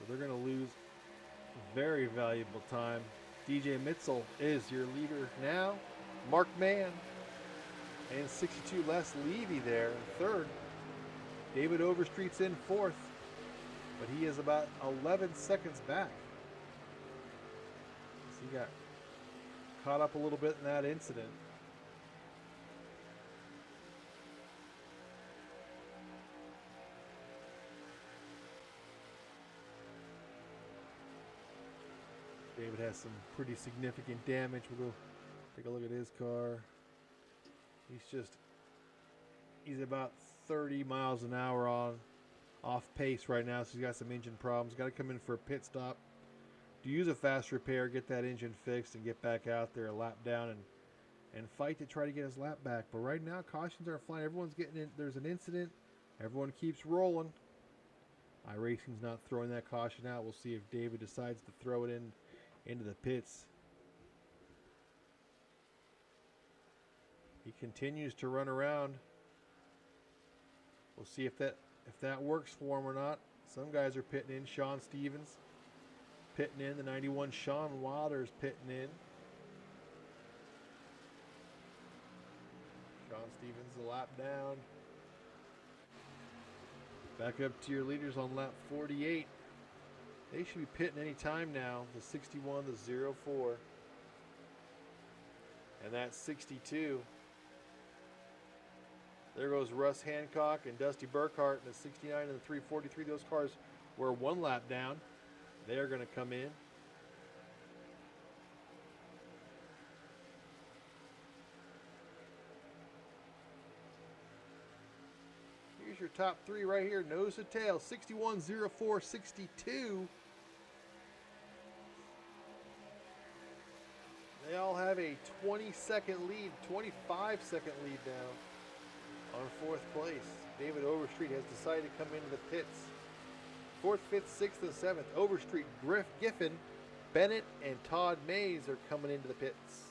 they're going to lose very valuable time. DJ Mitzel is your leader now. Mark Mann. And 62 Les Levy there in third. David Overstreet's in fourth, but he is about 11 seconds back. So he got caught up a little bit in that incident. David has some pretty significant damage. We'll go take a look at his car. He's about 30 miles an hour off pace right now, so he's got some engine problems. Got to come in for a pit stop to use a fast repair, get that engine fixed, and get back out there, a lap down, and fight to try to get his lap back. But right now, cautions are flying. Everyone's getting in. There's an incident. Everyone keeps rolling. iRacing's not throwing that caution out. We'll see if David decides to throw it into the pits. He continues to run around. We'll see if that works for him or not. Some guys are pitting in. Sean Stevens pitting in. The 91 Sean Wilder's pitting in. Sean Stevens a lap down. Back up to your leaders on lap 48. They should be pitting any time now. The 61, the 04. And that's 62. There goes Russ Hancock and Dusty Burkhart in the 69 and the 343. Those cars were 1 lap down. They're going to come in. Here's your top 3 right here, nose to tail. 61, 04, 62. They all have a 20-second lead, 25-second lead now. On 4th place, David Overstreet has decided to come into the pits. 4th, 5th, 6th, and 7th. Overstreet, Giffen, Bennett, and Todd Mays are coming into the pits.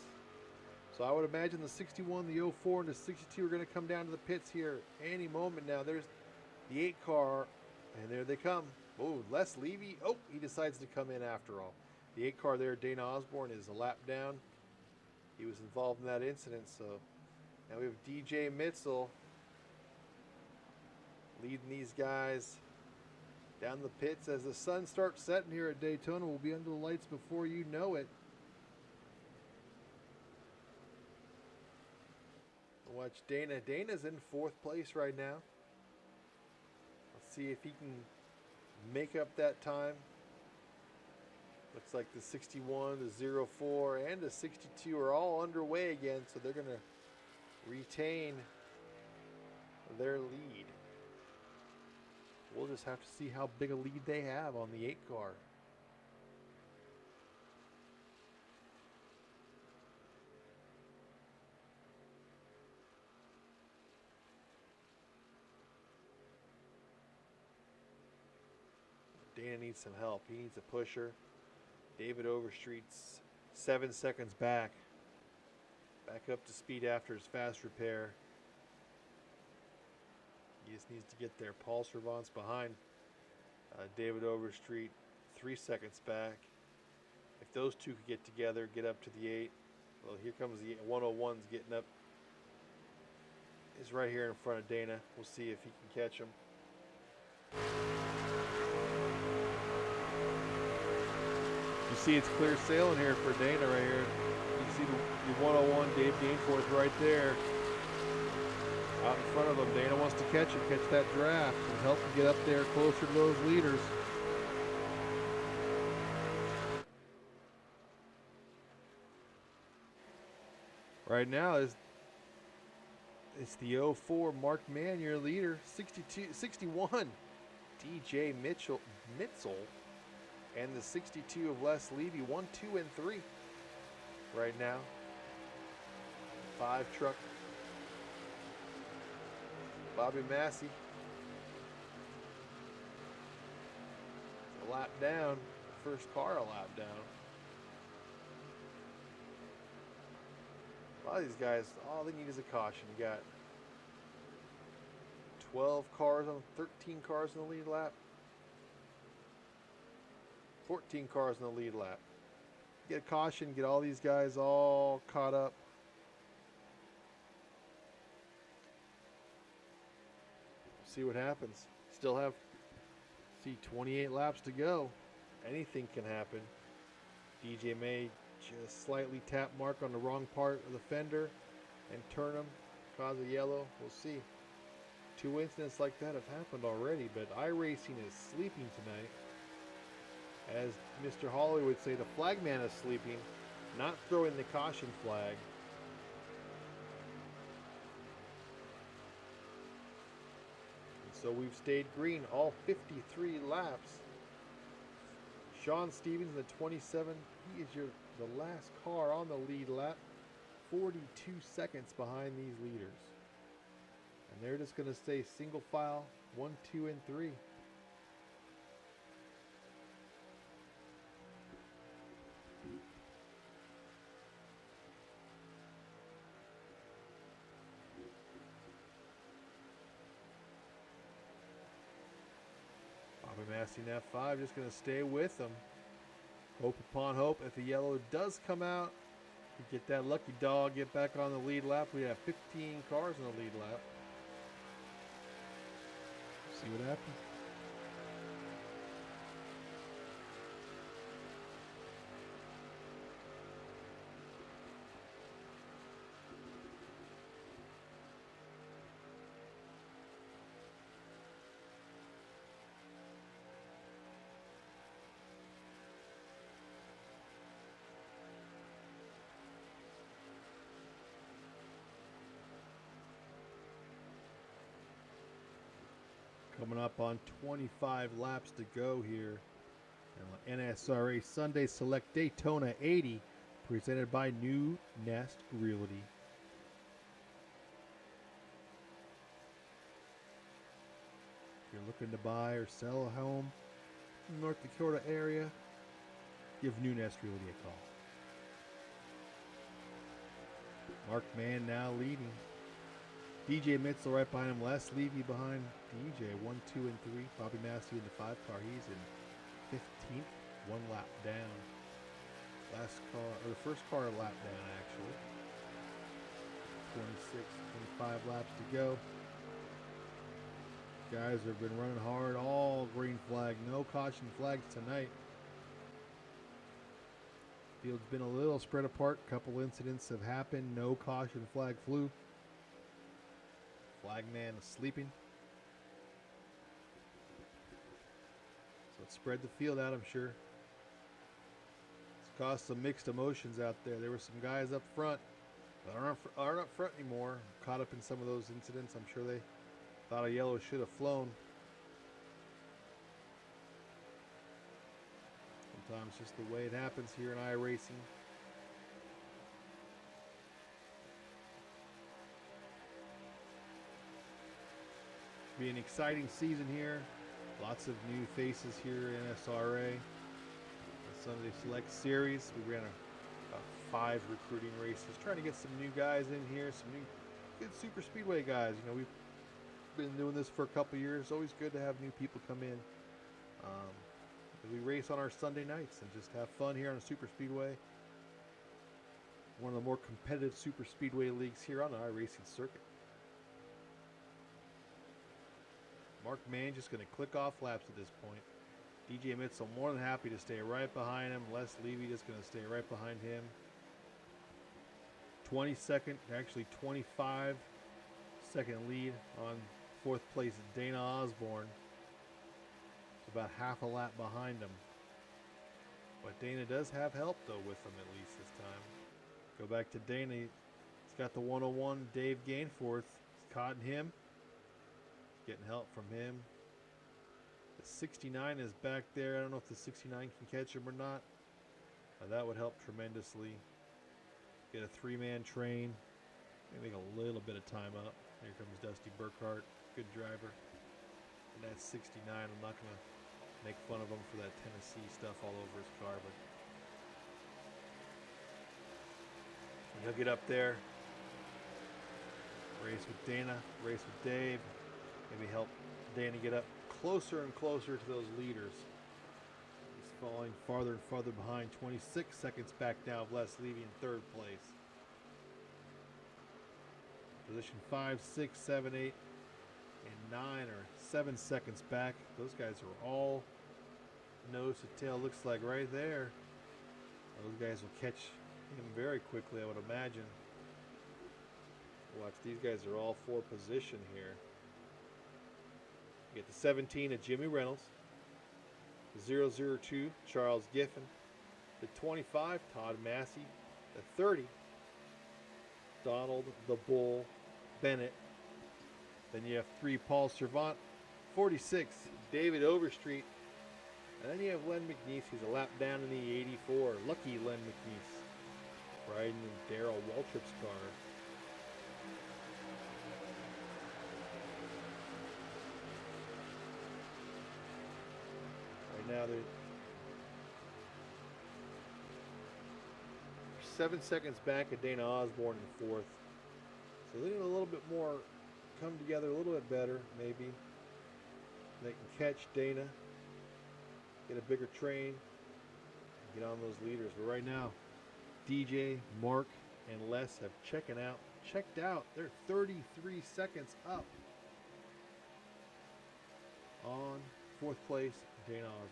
So I would imagine the 61, the 04, and the 62 are going to come down to the pits here any moment now. There's the 8 car, and there they come. Oh, Les Levy. Oh, he decides to come in after all. The 8 car there, Dana Osborne, is a lap down. He was involved in that incident, so now we have DJ Mitzel leading these guys down the pits. As the sun starts setting here at Daytona, we'll be under the lights before you know it. Watch Dana. Dana's in 4th place right now. Let's see if he can make up that time. Looks like the 61, the 04, and the 62 are all underway again, so they're going to retain their lead. we'll just have to see how big a lead they have on the 8 car. Dana needs some help. He needs a pusher. David Overstreet's 7 seconds back. Back up to speed after his fast repair. He just needs to get there. Paul Servant's behind David Overstreet, 3 seconds back. If those two could get together, get up to the 8. Well, here comes the 101's getting up. He's right here in front of Dana. We'll see if he can catch him. You see it's clear sailing here for Dana right here. You see the 101, Dave Gainforth right there. Out in front of him. Dana wants to catch him, catch that draft, and help him get up there closer to those leaders. Right now it's the 04 Mark Mann, your leader, 61 DJ Mitchell, and the 62 of Les Levy, 1, 2, and 3 right now. 5 truck. Bobby Massey. A lap down. First car a lap down. A lot of these guys, all they need is a caution. You got 12 cars on 13 cars in the lead lap. 14 cars in the lead lap. Get a caution, get all these guys all caught up. See what happens. Still have 28 laps to go. Anything can happen. DJ may just slightly tap Mark on the wrong part of the fender and turn him, cause a yellow. We'll see. 2 incidents like that have happened already, but iRacing is sleeping tonight. As Mr. Hawley would say, the flagman is sleeping, not throwing the caution flag. And so we've stayed green all 53 laps. Sean Stevens in the 27, he is the last car on the lead lap, 42 seconds behind these leaders. And they're just going to stay single file, 1, 2, and 3. Bobby Massey in F5 just going to stay with them. Hope upon hope, if the yellow does come out, we get that lucky dog, get back on the lead lap. We have 15 cars in the lead lap. See what happens. Coming up on 25 laps to go here. NSRA Sunday Select Daytona 80, presented by New Nest Realty. If you're looking to buy or sell a home in the North Dakota area, give New Nest Realty a call. Mark Mann now leading. DJ Mitchell right behind him. Les Levy behind DJ. 1, 2, and 3. Bobby Massey in the 5 car. He's in 15th. 1 lap down. Last car, or the first car lap down actually. 26, 25 laps to go. Guys have been running hard. All green flag. No caution flags tonight. Field's been a little spread apart. Couple incidents have happened. No caution flag flew. Flagman is sleeping. So it spread the field out, I'm sure. It's caused some mixed emotions out there. There were some guys up front that aren't up front anymore. Caught up in some of those incidents. I'm sure they thought a yellow should have flown. Sometimes just the way it happens here in iRacing. Should be an exciting season here. Lots of new faces here in NSRA. The Sunday Select Series. We ran about 5 recruiting races, trying to get some new guys in here, some new good super speedway guys. You know, we've been doing this for a couple years. It's always good to have new people come in. We race on our Sunday nights and just have fun here on a super speedway. One of the more competitive super speedway leagues here on the iRacing circuit. Mark Mann just going to click off laps at this point. DJ Mitchell more than happy to stay right behind him. Les Levy just going to stay right behind him. 22nd, actually 25-second lead on 4th place Dana Osborne. It's about half a lap behind him. But Dana does have help though with him at least this time. Go back to Dana. He's got the 101 Dave Gainforth. He's caught him. Getting help from him. The 69 is back there. I don't know if the 69 can catch him or not. That would help tremendously. Get a 3-man train. Maybe make a little bit of time up. Here comes Dusty Burkhart. Good driver. And that's 69. I'm not going to make fun of him for that Tennessee stuff all over his car, but he'll get up there. Race with Dana. Race with Dave. Maybe help Dana get up closer and closer to those leaders. He's falling farther and farther behind. 26 seconds back now of Les Levy in 3rd place. Position 5, 6, 7, 8, and 9 are 7 seconds back. Those guys are all nose to tail. Looks like right there. Those guys will catch him very quickly, I would imagine. Watch, these guys are all for position here. You get the 17 of Jimmy Reynolds, the 002 Charles Giffen, the 25 Todd Massey, the 30 Donald the Bull Bennett. Then you have 3 Paul Servant, 46 David Overstreet, and then you have Len McNeese. He's a lap down in the 84. Lucky Len McNeese riding in Darrell Waltrip's car. Now they're 7 seconds back at Dana Osborne in 4th. So they need a little bit more come together, a little bit better, maybe. They can catch Dana, get a bigger train, and get on those leaders. But right now, DJ, Mark, and Les have checked out. They're 33 seconds up on 4th place, Dana Osborne.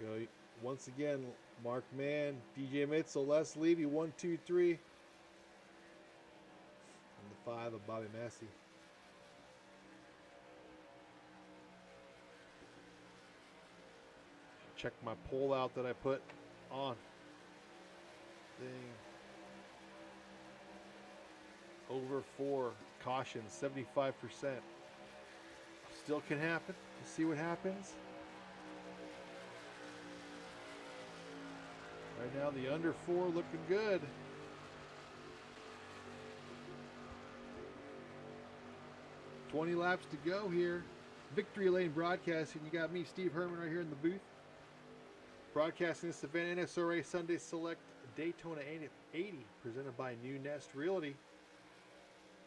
You know, once again, Mark Mann, DJ Mitchell, Les Levy, 1, 2, 3. And the 5 of Bobby Massey. Check my poll out that I put on. Over 4 cautions, 75%. Still can happen. We'll see what happens. Right now, the under 4 looking good. $20 laps to go here. Victory Lane Broadcasting. You got me, Steve Herman, right here in the booth. Broadcasting this event, NSRA Sunday Select Daytona 80, presented by New Nest Realty.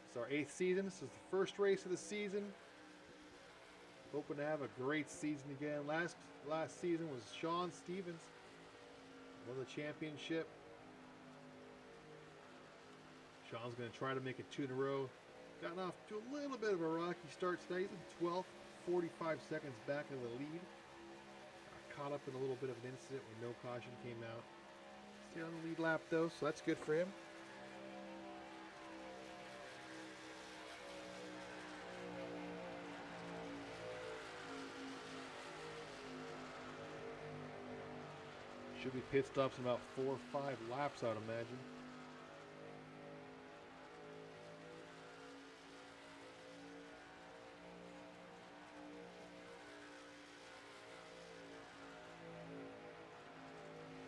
It's our 8th season. This is the first race of the season. Hoping to have a great season again. Last season was Sean Stevens. Won the championship. Sean's going to try to make it 2 in a row. Gotten off to a little bit of a rocky start today. He's in 12th, 45 seconds back of the lead. Caught up in a little bit of an incident when no caution came out. Stayed on the lead lap though, so that's good for him. Should be pit stops in about 4 or 5 laps, I would imagine.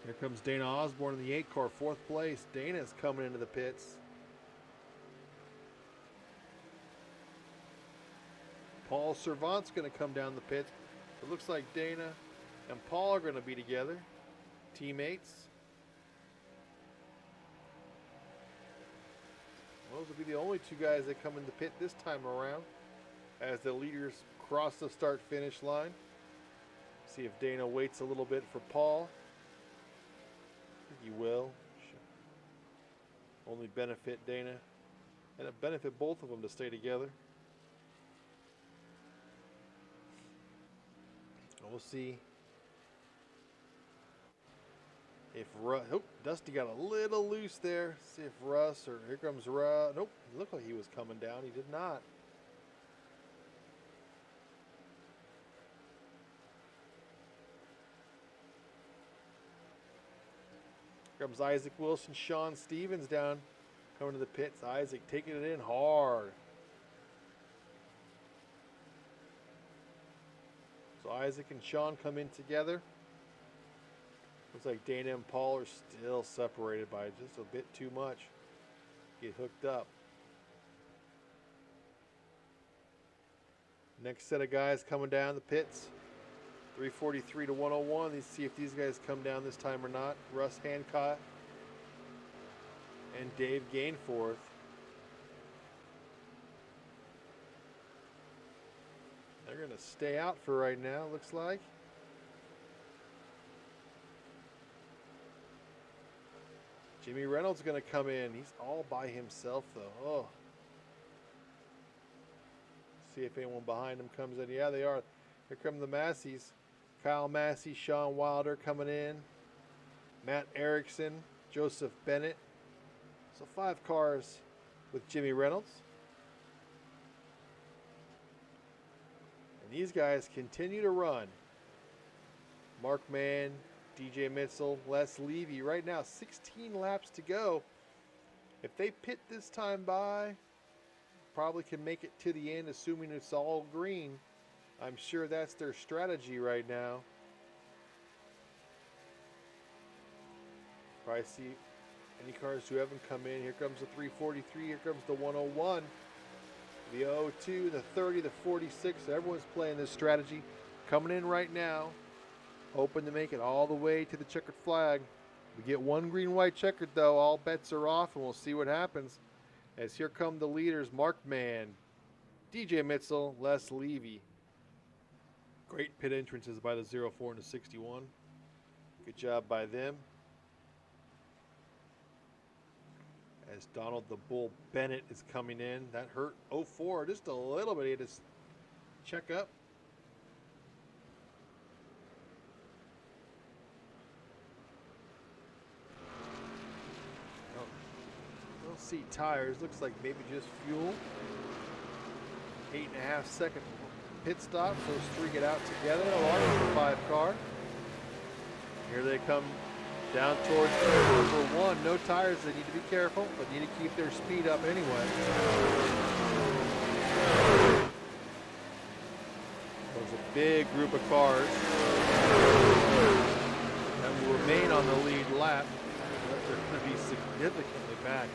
Here comes Dana Osborne in the 8 car, 4th place. Dana's coming into the pits. Paul Servant's going to come down the pits. It looks like Dana and Paul are going to be together. Teammates. Those will be the only 2 guys that come in the pit this time around as the leaders cross the start-finish line. See if Dana waits a little bit for Paul. I think he will. Only benefit Dana and it benefit both of them to stay together. We'll see if Dusty got a little loose there. See if Russ, or here comes Russ. Nope, it looked like he was coming down. He did not. Here comes Isaac Wilson, Sean Stevens down, coming to the pits. Isaac taking it in hard. So Isaac and Sean come in together. Looks like Dana and Paul are still separated by just a bit too much. Get hooked up. Next set of guys coming down the pits. 343 to 101. Let's see if these guys come down this time or not. Russ Hancock and Dave Gainforth. They're going to stay out for right now, looks like. Jimmy Reynolds going to come in. He's all by himself, though. Oh. See if anyone behind him comes in. Yeah, they are. Here come the Masseys. Kyle Massey, Sean Wilder coming in. Matt Erickson, Joseph Bennett. So 5 cars with Jimmy Reynolds. And these guys continue to run. Mark Mann, DJ Mitchell, Les Levy. Right now, 16 laps to go. If they pit this time by, probably can make it to the end, assuming it's all green. I'm sure that's their strategy right now. Probably see any cars who haven't come in. Here comes the 343. Here comes the 101. The 02, the 30, the 46. Everyone's playing this strategy. Coming in right now. Hoping to make it all the way to the checkered flag. We get one green-white checkered, though. All bets are off, and we'll see what happens. As here come the leaders, Mark Mann, DJ Mitchell, Les Levy. Great pit entrances by the 04 and the 61. Good job by them. As Donald the Bull Bennett is coming in. That hurt 04 just a little bit. He had to check up. Don't see tires. Looks like maybe just fuel. 8.5 second pit stop. Those 3 get out together along with the 5 car. Here they come down towards number 1. No tires. They need to be careful, but need to keep their speed up anyway. There's a big group of cars that will remain on the lead lap. But they're going to be significantly back.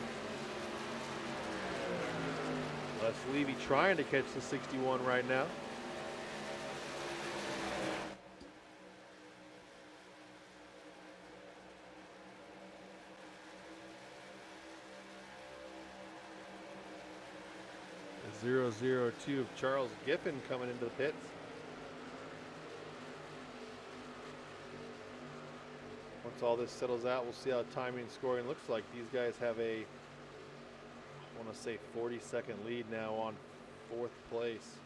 Les Levy trying to catch the 61 right now. The 002 of Charles Giffen coming into the pits. Once all this settles out, we'll see how timing and scoring looks like. These guys have a, I want to say 40-second lead now on 4th place.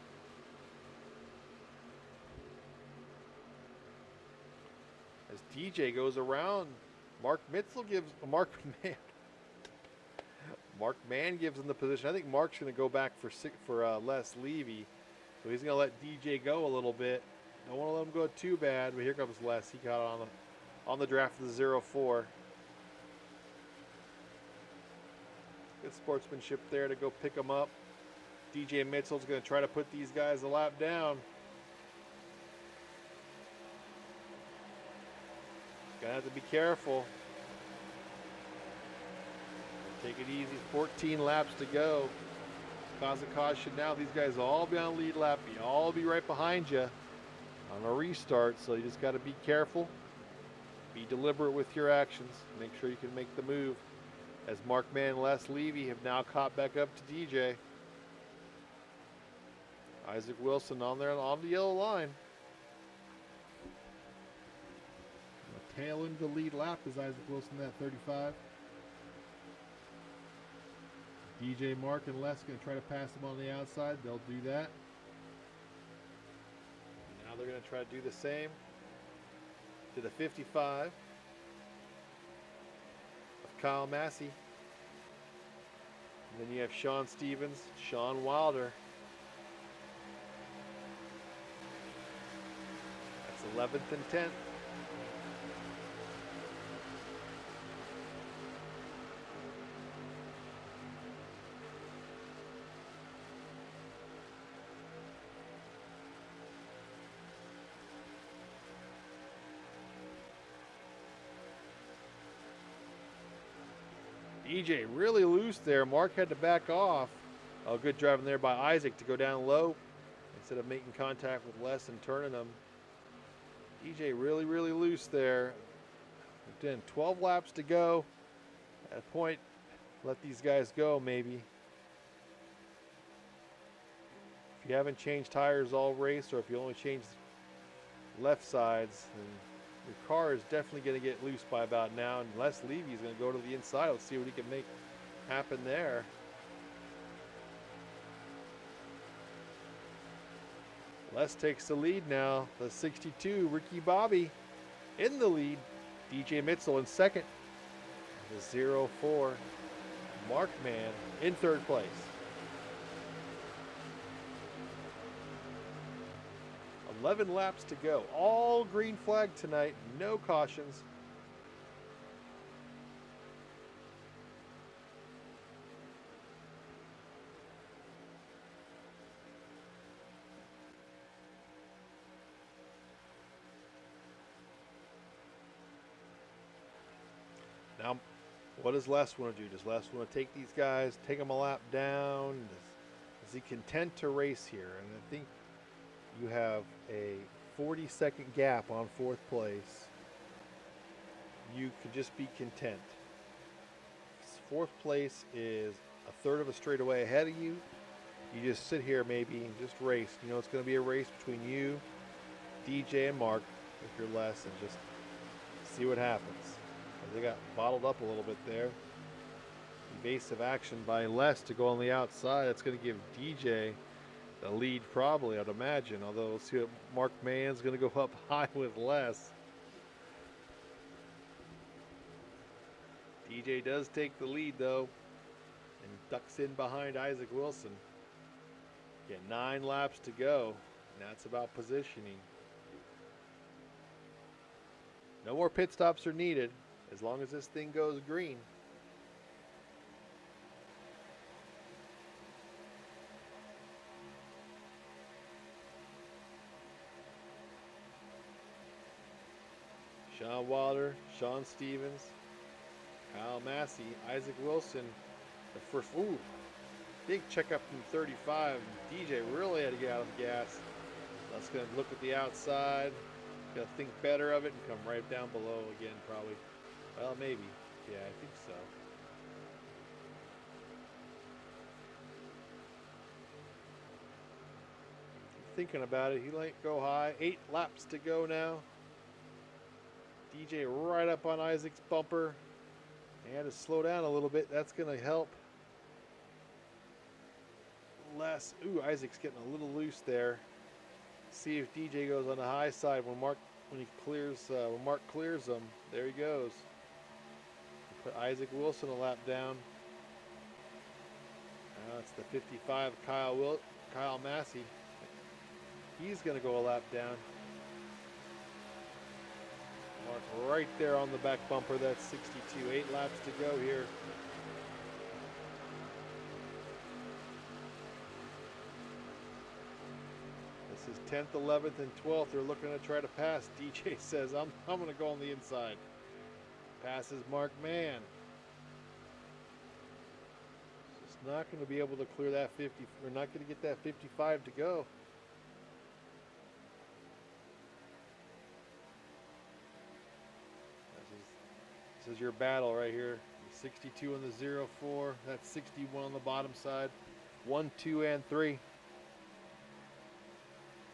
As DJ goes around, Mark Mann gives him the position. I think Mark's going to go back for Les Levy. So he's going to let DJ go a little bit. Don't want to let him go too bad, but here comes Les. He got on the draft of the 04. Good sportsmanship there to go pick him up. DJ Mitchell's going to try to put these guys a lap down. Gonna have to be careful. Take it easy. 14 laps to go. Cause a caution now. These guys will all be on lead lap. You'll all be right behind you on a restart. So you just got to be careful. Be deliberate with your actions. Make sure you can make the move. As Mark Mann and Les Levy have now caught back up to DJ. Isaac Wilson on there on the yellow line. The tail end of the lead lap is Isaac Wilson at 35. DJ, Mark, and Les going to try to pass him on the outside. They'll do that. Now they're going to try to do the same to the 55 of Kyle Massey. And then you have Sean Stevens, Sean Wilder. That's 11th and 10th. DJ really loose there. Mark had to back off. Oh, good driving there by Isaac to go down low instead of making contact with Les and turning him. DJ really, really loose there. Then 12 laps to go. At a point, let these guys go maybe. If you haven't changed tires all race, or if you only changed left sides, then your car is definitely going to get loose by about now. And Les Levy is going to go to the inside. Let's see what he can make happen there. Les takes the lead now. The 62, Ricky Bobby in the lead. DJ Mitzel in second. The 04, Mark Mann in third place. 11 laps to go. All green flag tonight. No cautions. Now, what does Les want to do? Does Les want to take these guys, take them a lap down? Is he content to race here? And I think you have a 40-second gap on fourth place. You could just be content. Fourth place is a third of a straightaway ahead of you. You just sit here maybe and just race. You know it's going to be a race between you, DJ, and Mark if you're Les, and just see what happens. They got bottled up a little bit there. Evasive action by Les to go on the outside. That's going to give DJ the lead probably, I'd imagine. Although we'll see what Mark Mann's going to go up high with Les. DJ does take the lead though and ducks in behind Isaac Wilson. Get 9 laps to go, and that's about positioning. No more pit stops are needed as long as this thing goes green. Sean Wilder, Sean Stevens, Kyle Massey, Isaac Wilson. The first, big checkup from 35. DJ really had to get out of the gas. Let's go look at the outside. Got to think better of it and come right down below again, probably. Well, maybe. Yeah, I think so. Thinking about it, he let go high. 8 laps to go now. DJ right up on Isaac's bumper. He had to slow down a little bit. That's going to help. Les. Isaac's getting a little loose there. See if DJ goes on the high side when Mark clears him. There he goes. Put Isaac Wilson a lap down. Now it's the 55 Kyle Massey. He's going to go a lap down. Mark right there on the back bumper. That's 62. 8 laps to go here. This is 10th, 11th, and 12th. They're looking to try to pass. DJ says, I'm going to go on the inside. Passes Mark Mann. Just not going to be able to clear that 50. We're not going to get that 55 to go. This is your battle right here. 62 on the 04. That's 61 on the bottom side. 1, 2, and 3.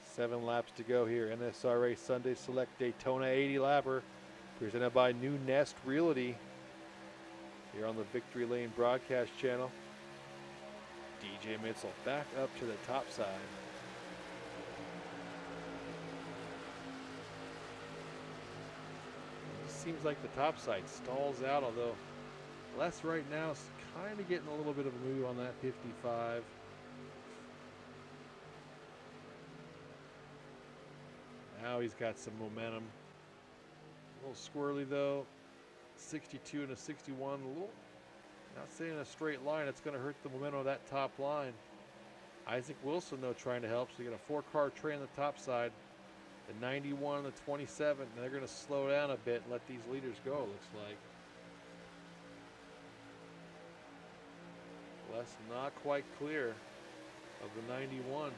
7 laps to go here. NSRA Sunday Select Daytona 80 lapper, presented by New Nest Realty here on the Victory Lane broadcast channel. DJ Mitzel back up to the top side. It seems like the top side stalls out, although Les right now is kind of getting a little bit of a move on that 55. Now he's got some momentum. A little squirrely though. 62 and a 61. A little, not saying a straight line. It's going to hurt the momentum of that top line. Isaac Wilson though trying to help. So you got a 4-car train on the top side. The 91 and the 27. And they're going to slow down a bit and let these leaders go, it looks like. Les not quite clear of the 91.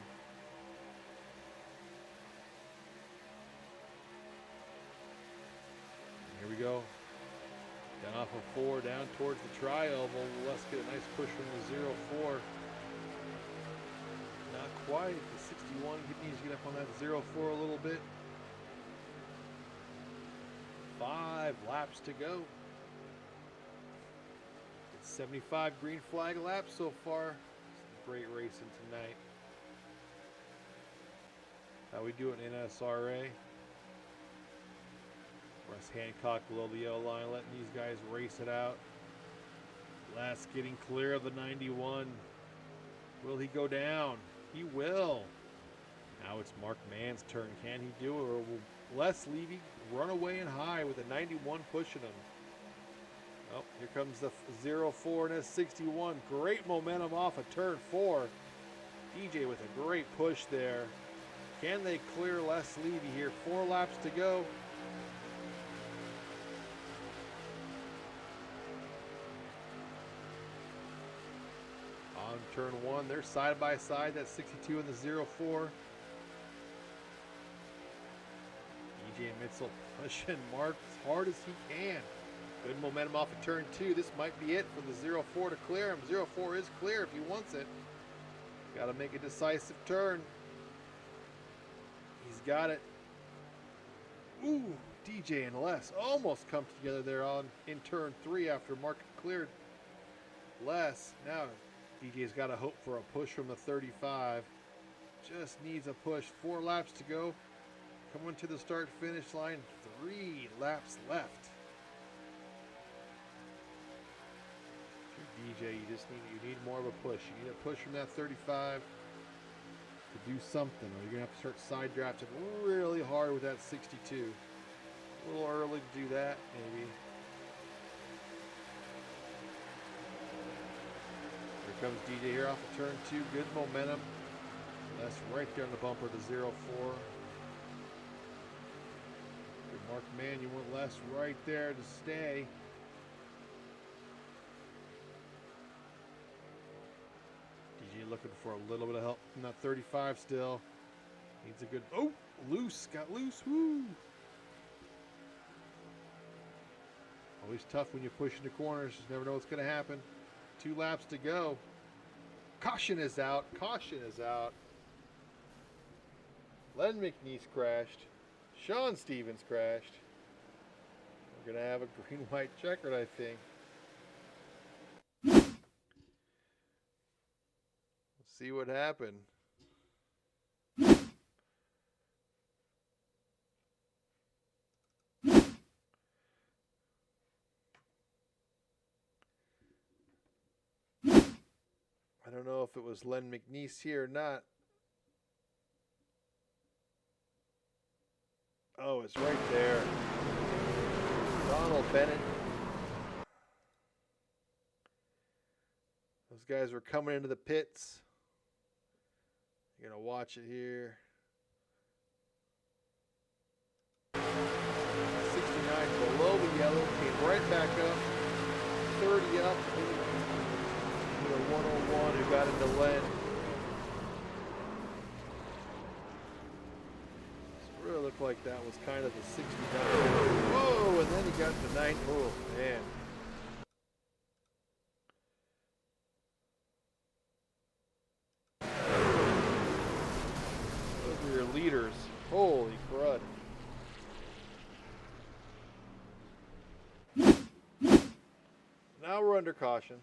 Here we go. Down off of 4, down towards the tri-oval. Let's get a nice push from the 04. Not quite. The 61 needs to get up on that 04 a little bit. 5 laps to go. It's 75 green flag laps so far. Great racing tonight. How we do it in NSRA. Russ Hancock below the yellow line, letting these guys race it out. Last getting clear of the 91. Will he go down? He will. Now it's Mark Mann's turn. Can he do it, or will Les Levy run away and high with the 91 pushing him? Oh, here comes the 04 and a 61. Great momentum off of turn 4. DJ with a great push there. Can they clear Les Levy here? 4 laps to go. On turn 1, they're side by side. That's 62 and the 04. DJ Mitzel pushing Mark as hard as he can. Good momentum off of turn 2. This might be it for the 04 to clear him. 04 is clear if he wants it. Got to make a decisive turn. He's got it. Ooh, DJ and Les almost come together there in turn 3 after Mark cleared Les. Now DJ's got to hope for a push from the 35. Just needs a push. 4 laps to go. Coming to the start-finish line. 3 laps left. If you're DJ, you need more of a push. You need a push from that 35 to do something, or you're gonna have to start side drafting really hard with that 62. A little early to do that, maybe. Here comes DJ here off of turn 2. Good momentum. That's right there on the bumper, the 04. Good Mark Mann, you want Les right there to stay. DJ looking for a little bit of help from that 35 still. Needs a good, oh, loose, got loose, woo. Always tough when you push into corners, just never know what's gonna happen. 2 laps to go. Caution is out, caution is out. Len McNeese crashed. Sean Stevens crashed. We're gonna have a green-white checkered, I think. Let's see what happened. I don't know if it was Len McNeese here or not. Oh, it's right there. Donald Bennett. Those guys were coming into the pits. You're going to watch it here. 69 below the yellow, came right back up. 30 up. The 101 who got into Len. It really looked like that was kind of the 69. Whoa, and then he got the 9. Oh, man. Those are your leaders. Holy crud. Now we're under caution.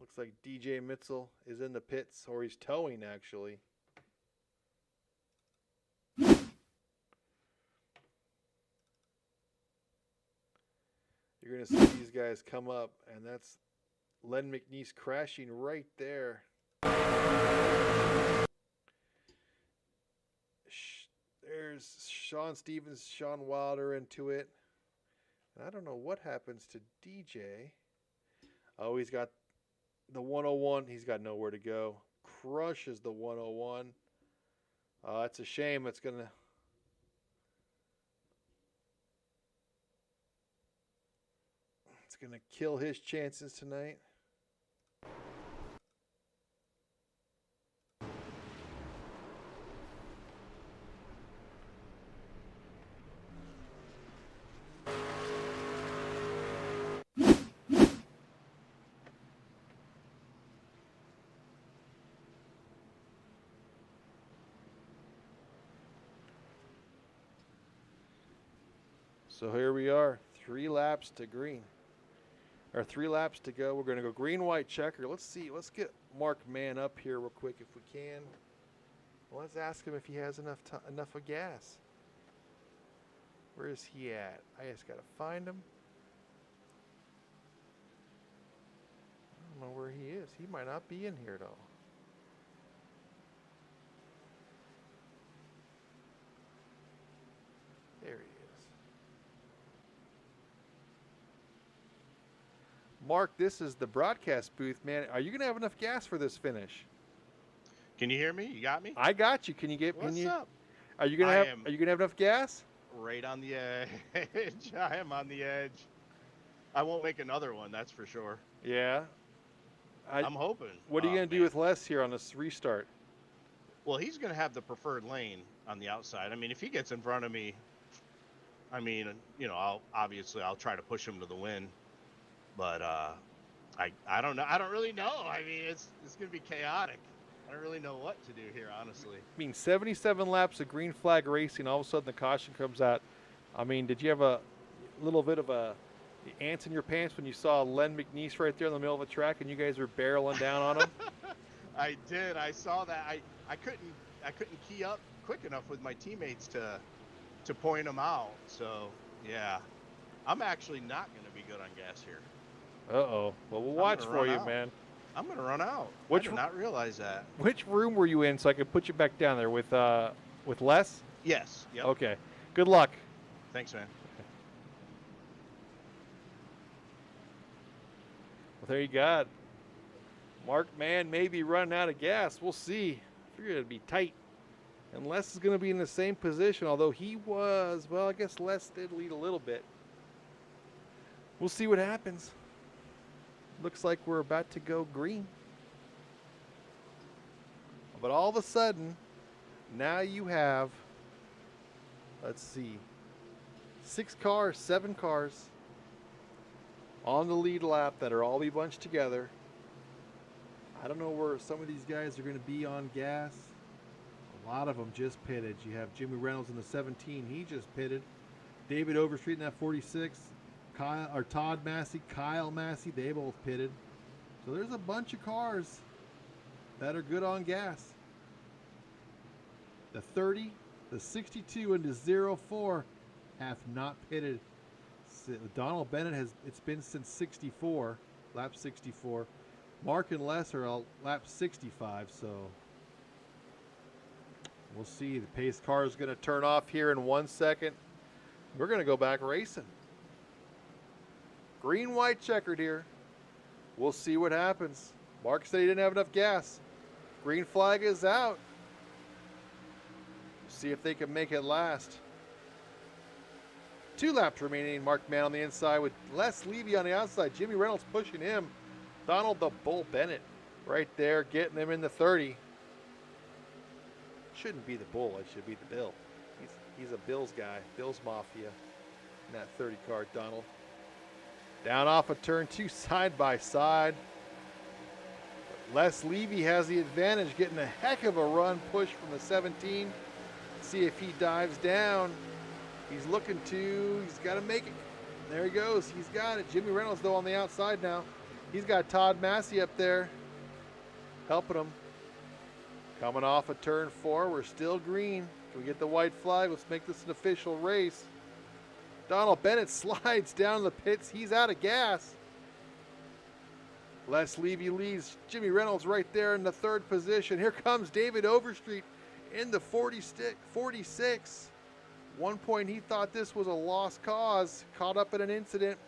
Looks like DJ Mitzel is in the pits, or he's towing actually. You're going to see these guys come up, and that's Len McNeese crashing right there. There's Sean Stevens, Sean Wilder into it. I don't know what happens to DJ. Oh, he's got the 101. He's got nowhere to go. Crushes the 101. That's a shame. It's gonna kill his chances tonight. So here we are, 3 laps to green. Or 3 laps to go. We're going to go green, white, checker. Let's see. Let's get Mark Mann up here real quick if we can. Well, let's ask him if he has enough of gas. Where is he at? I just got to find him. I don't know where he is. He might not be in here, though. There he is. Mark, this is the broadcast booth, man. Are you going to have enough gas for this finish? Can you hear me? You got me? I got you. Can you get? What's up? Are you going to have? Are you going to have enough gas? Right on the edge. I am on the edge. I won't make another one, that's for sure. Yeah. I'm hoping. What are you going to do with Les here on this restart? Well, he's going to have the preferred lane on the outside. I mean, if he gets in front of me, I mean, you know, I'll try to push him to the win. But I don't know. I don't really know. I mean, it's going to be chaotic. I don't really know what to do here, honestly. I mean, 77 laps of green flag racing. All of a sudden, the caution comes out. I mean, did you have a little bit of a ants in your pants when you saw Len McNeese right there in the middle of the track and you guys were barreling down on him? I did. I saw that. I couldn't key up quick enough with my teammates to point them out. So yeah, I'm actually not going to be good on gas here. Uh-oh. Well, we'll watch for you, man. I'm going to run out. I did not realize that. Which room were you in so I could put you back down there with Les? Yes. Yep. Okay. Good luck. Thanks, man. Well, there you got. Mark Mann may be running out of gas. We'll see. I figured it'd be tight. And Les is going to be in the same position, although he was, well, I guess Les did lead a little bit. We'll see what happens. Looks like we're about to go green. But all of a sudden, now you have, let's see, 6 cars, 7 cars on the lead lap that are all be bunched together. I don't know where some of these guys are going to be on gas. A lot of them just pitted. You have Jimmy Reynolds in the 17. He just pitted. David Overstreet in that 46. Todd Massey, Kyle Massey, they both pitted. So there's a bunch of cars that are good on gas. The 30, the 62, and the 04 have not pitted. Donald Bennett it's been since 64, lap 64. Mark and Les are lap 65, so we'll see. The pace car is going to turn off here in 1 second. We're going to go back racing. Green, white, checkered here. We'll see what happens. Mark said he didn't have enough gas. Green flag is out. See if they can make it last. 2 laps remaining. Mark Mann on the inside with Les Levy on the outside. Jimmy Reynolds pushing him. Donald the Bull Bennett right there getting him in the 30. Shouldn't be the Bull. It should be the Bill. He's a Bills guy. Bills Mafia in that 30 car, Donald. Down off of turn 2, side by side. Les Levy has the advantage, getting a heck of a run push from the 17. See if he dives down. He's looking to. He's got to make it. There he goes. He's got it. Jimmy Reynolds, though, on the outside now. He's got Todd Massey up there helping him. Coming off of turn 4. We're still green. Can we get the white flag? Let's make this an official race. Donald Bennett slides down the pits. He's out of gas. Les Levy leads. Jimmy Reynolds right there in the 3rd position. Here comes David Overstreet in the 46. One point he thought this was a lost cause. Caught up in an incident.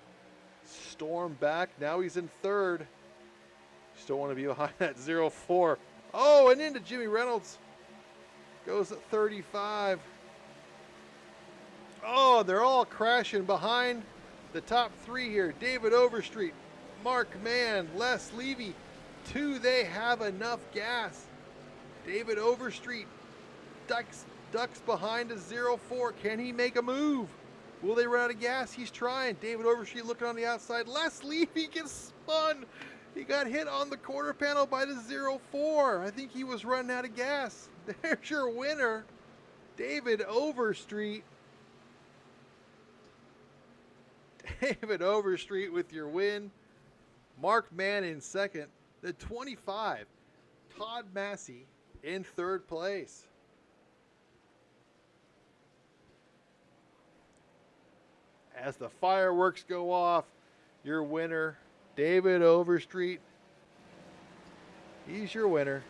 Stormed back. Now he's in 3rd. Still want to be behind that 0-4. Oh, and into Jimmy Reynolds. Goes at 35. Oh, they're all crashing behind the top 3 here. David Overstreet, Mark Mann, Les Levy. 2, they have enough gas. David Overstreet ducks behind a 0-4. Can he make a move? Will they run out of gas? He's trying. David Overstreet looking on the outside. Les Levy gets spun. He got hit on the quarter panel by the 0-4. I think he was running out of gas. There's your winner, David Overstreet. David Overstreet with your win. Mark Mann in 2nd. The 25, Todd Massey in 3rd place. As the fireworks go off, your winner, David Overstreet. He's your winner.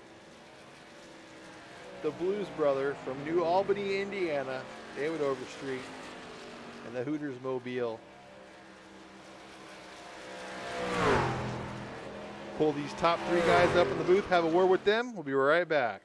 The Blues Brother from New Albany, Indiana, David Overstreet, and the Hooters Mobile. Pull these top 3 guys up in the booth, have a word with them. We'll be right back.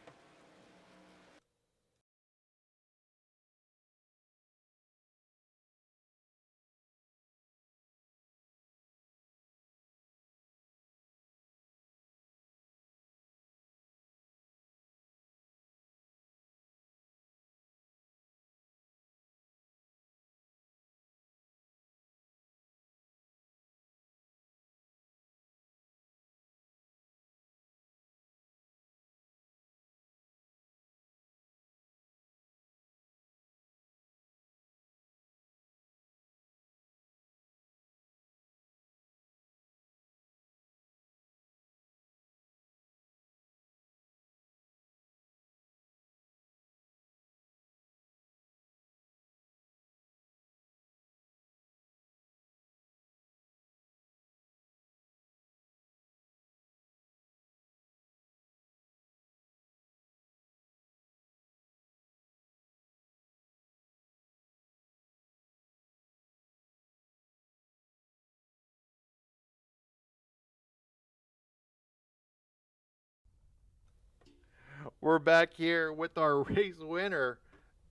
We're back here with our race winner,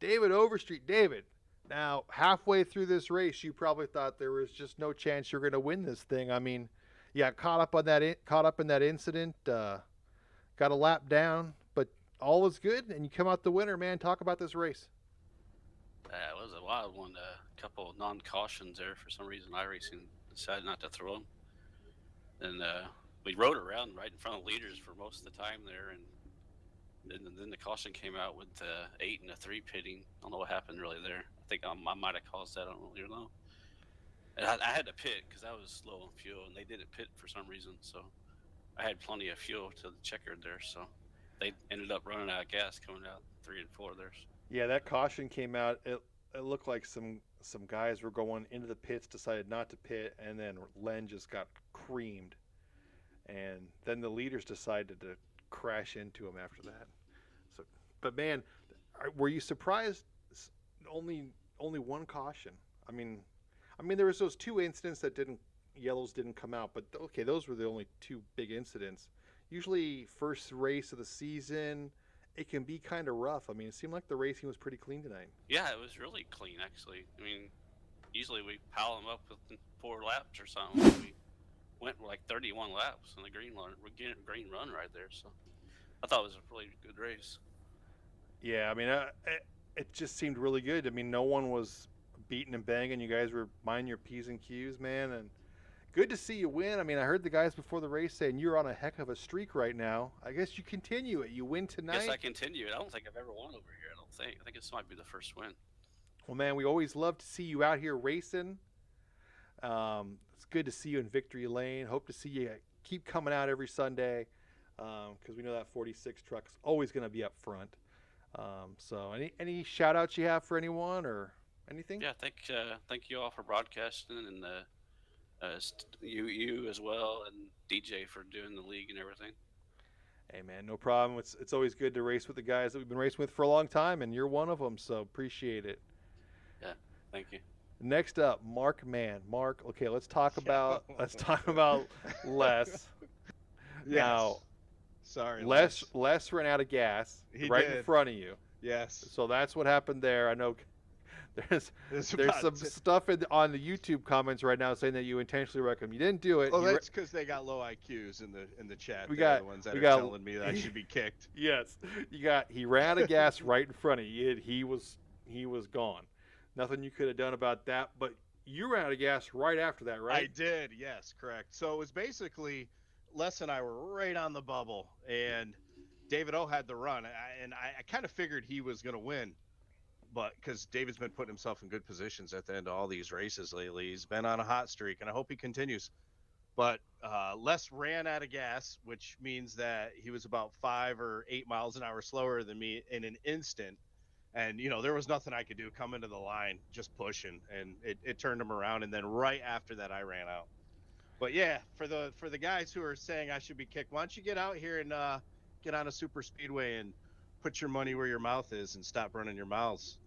David Overstreet. David, now halfway through this race, you probably thought there was just no chance you're going to win this thing. I mean, you got caught up in that incident, got a lap down, but all is good, and you come out the winner, man. Talk about this race. It was a wild one. A couple of non-cautions there for some reason. iRacing decided not to throw them, and we rode around right in front of leaders for most of the time there, and then the caution came out with 8 and a 3 pitting. I don't know what happened really there. I think I might have caused that. I don't really know. And I had to pit because I was low on fuel, and they didn't pit for some reason. So I had plenty of fuel to the checkered there. So they ended up running out of gas coming out 3 and 4 there. Yeah, that caution came out. It looked like some guys were going into the pits, decided not to pit, and then Len just got creamed. And then the leaders decided to crash into him after that. So, but man, were you surprised? Only one caution. I mean, there was those 2 incidents that yellows didn't come out, but okay, those were the only 2 big incidents. usually first race of the season, it can be kind of rough. I mean, it seemed like the racing was pretty clean tonight. Yeah, it was really clean actually. I mean, usually we pile them up within 4 laps or something. We went like 31 laps in the green run. We're getting a green run right there. So I thought it was a really good race. Yeah, I mean, it just seemed really good. I mean, no one was beating and banging. You guys were minding your P's and Q's, man, and good to see you win. I mean, I heard the guys before the race saying you're on a heck of a streak right now. I guess you continue it. You win tonight. Yes, I continue it. I don't think I've ever won over here. I think this might be the first win. Well, man, we always love to see you out here racing. It's good to see you in victory lane. Hope to see you keep coming out every Sunday because we know that 46 truck's always going to be up front. So any shout outs you have for anyone or anything? Yeah, thank you all for broadcasting and you as well and DJ for doing the league and everything. Hey man, no problem. It's always good to race with the guys that we've been racing with for a long time, and you're one of them. So appreciate it. Yeah, thank you. Next up, Mark Mann. Mark, okay, let's talk about Les. Yes. Now, Sorry, Les ran out of gas right in front of you. Yes. So that's what happened there. I know there's some stuff on the YouTube comments right now saying that you intentionally wrecked him. You didn't do it. Well, that's because they got low IQs in the chat. We They're got the ones that are telling me that I should be kicked. Yes, he ran out of gas right in front of you. He was gone. Nothing you could have done about that. But you ran out of gas right after that, right? I did. Yes, correct. So it was basically Les and I were right on the bubble, and David O had the run, and I kind of figured he was going to win. But because David's been putting himself in good positions at the end of all these races lately, he's been on a hot streak, and I hope he continues. But Les ran out of gas, which means that he was about 5 or 8 miles an hour slower than me in an instant. And, there was nothing I could do coming to the line, just pushing, and it turned him around. And then right after that, I ran out. But yeah, for the guys who are saying I should be kicked, why don't you get out here and get on a super speedway and put your money where your mouth is and stop running your mouths.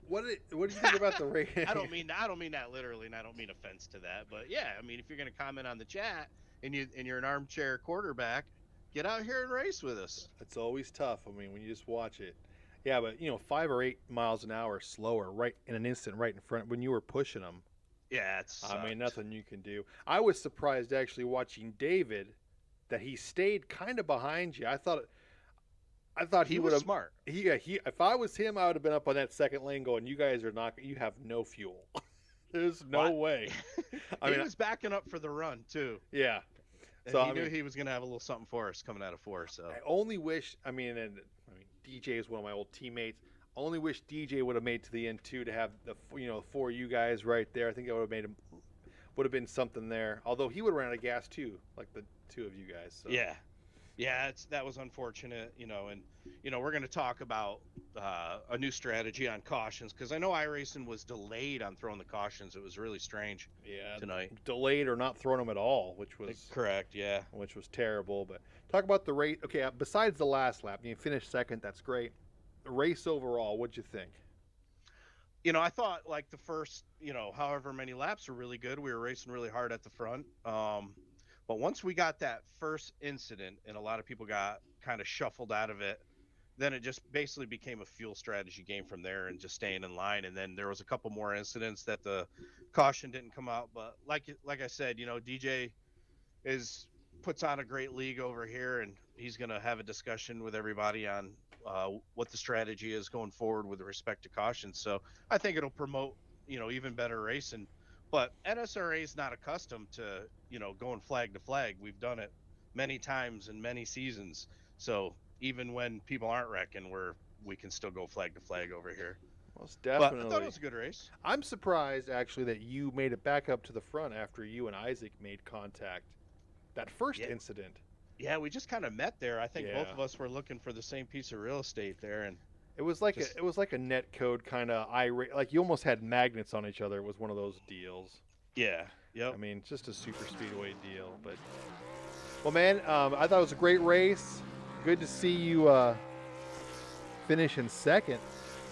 What do you think about the race? I don't mean that literally, and I don't mean offense to that. But yeah, I mean, if you're going to comment on the chat and you're an armchair quarterback, get out here and race with us. It's always tough. I mean, when you just watch it. Yeah, but 5 or 8 miles an hour slower, right in an instant, right in front when you were pushing them. Yeah, it's. I mean, nothing you can do. I was surprised actually watching David that he stayed kind of behind you. I thought he would have smart. If I was him, I would have been up on that second lane going, you guys are not. You have no fuel. There's no way. He was backing up for the run too. Yeah. And so he knew he was going to have a little something for us coming out of 4. So I only wish. DJ is one of my old teammates. Only wish DJ would have made to the end too to have the 4 of you guys right there. I think it would have made him. Would have been something there. Although he would have ran out of gas too, like the 2 of you guys. So. Yeah, that was unfortunate, and we're going to talk about a new strategy on cautions because I know iRacing was delayed on throwing the cautions. It was really strange. Tonight, delayed or not throwing them at all, which was correct. Yeah, which was terrible. But talk about the race. Okay, besides the last lap, you finished second. That's great. The race overall, what'd you think? I thought like the first, however many laps were really good. We were racing really hard at the front. But once we got that first incident and a lot of people got kind of shuffled out of it, then it just basically became a fuel strategy game from there and just staying in line. And then there was a couple more incidents that the caution didn't come out. But like I said, DJ puts on a great league over here, and he's going to have a discussion with everybody on what the strategy is going forward with respect to caution. So I think it'll promote, even better racing. But NSRA is not accustomed to, going flag to flag. We've done it many times in many seasons. So even when people aren't wrecking, we can still go flag to flag over here. Most definitely. But I thought it was a good race. I'm surprised, actually, that you made it back up to the front after you and Isaac made contact. That first incident. Yeah, we just kind of met there. I think both of us were looking for the same piece of real estate there, and it was like a net code kind of like you almost had magnets on each other. It was one of those deals. Yeah. Yep. I mean, just a super speedway deal. But well, man, I thought it was a great race. Good to see you finish in second.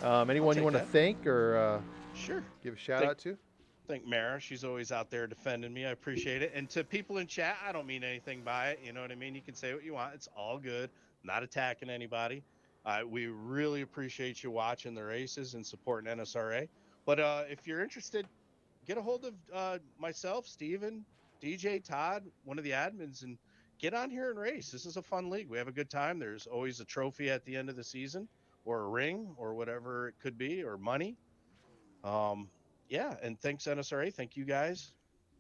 Anyone you want to thank or sure give a shout out to? Thank Mara. She's always out there defending me. I appreciate it. And to people in chat, I don't mean anything by it. You know what I mean? You can say what you want. It's all good. I'm not attacking anybody. We really appreciate you watching the races and supporting NSRA. But if you're interested, get a hold of myself, Steven, DJ, Todd, one of the admins, and get on here and race. This is a fun league. We have a good time. There's always a trophy at the end of the season, or a ring, or whatever it could be, or money. Yeah, and thanks NSRA. Thank you guys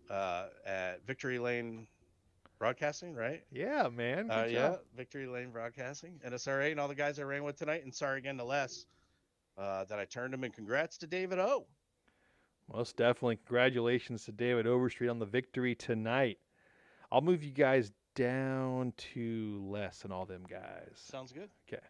at Victory Lane Broadcasting, right? Yeah, man. Good Yeah, job. Victory Lane Broadcasting, NSRA, and all the guys I ran with tonight. And sorry again to Les that I turned him. And congrats to David O. Most definitely. Congratulations to David Overstreet on the victory tonight. I'll move you guys down to Les and all them guys. Sounds good. Okay.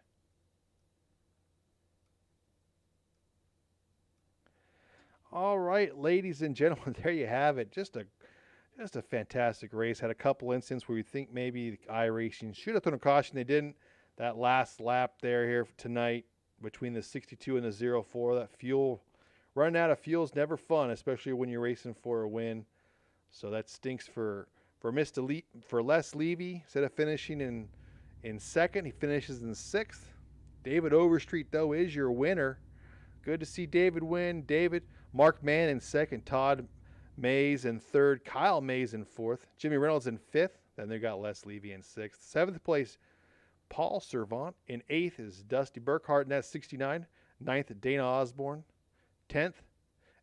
All right, ladies and gentlemen, there you have it. Just a fantastic race. Had a couple instances where we think maybe the iRacing should have thrown a caution. They didn't. That last lap here tonight between the 62 and the 04, that fuel, running out of fuel is never fun, especially when you're racing for a win. So that stinks for Les Levy. Instead of finishing in second, he finishes in sixth. David Overstreet, though, is your winner. Good to see David win. David, Mark Mann in second, Todd Mays in third, Kyle Mays in fourth, Jimmy Reynolds in fifth. Then they got Les Levy in sixth. Seventh place, Paul Servant. In eighth is Dusty Burkhart, and that's 69. Ninth, Dana Osborne. 10th,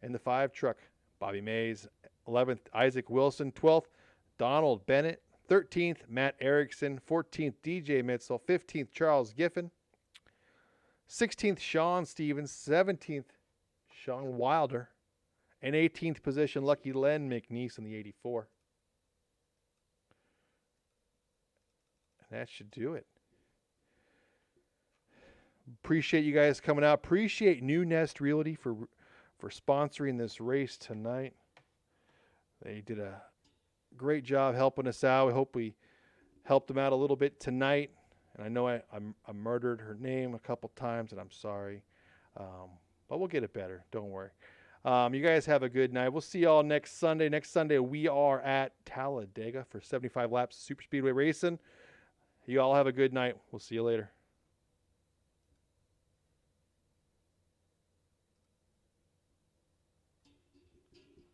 in the 5 truck, Bobby Mays. 11th, Isaac Wilson. 12th, Donald Bennett. 13th, Matt Erickson. 14th, DJ Mitzel. 15th, Charles Giffen. 16th, Sean Stevens. 17th, Sean Wilder. And 18th position, Lucky Len McNeese in the 84. And that should do it. Appreciate you guys coming out. Appreciate New Nest Realty for sponsoring this race tonight. They did a great job helping us out. We hope we helped them out a little bit tonight. And I know I murdered her name a couple times, and I'm sorry. But we'll get it better. Don't worry. You guys have a good night. We'll see y'all next Sunday. Next Sunday, we are at Talladega for 75 laps of Super Speedway Racing. You all have a good night. We'll see you later.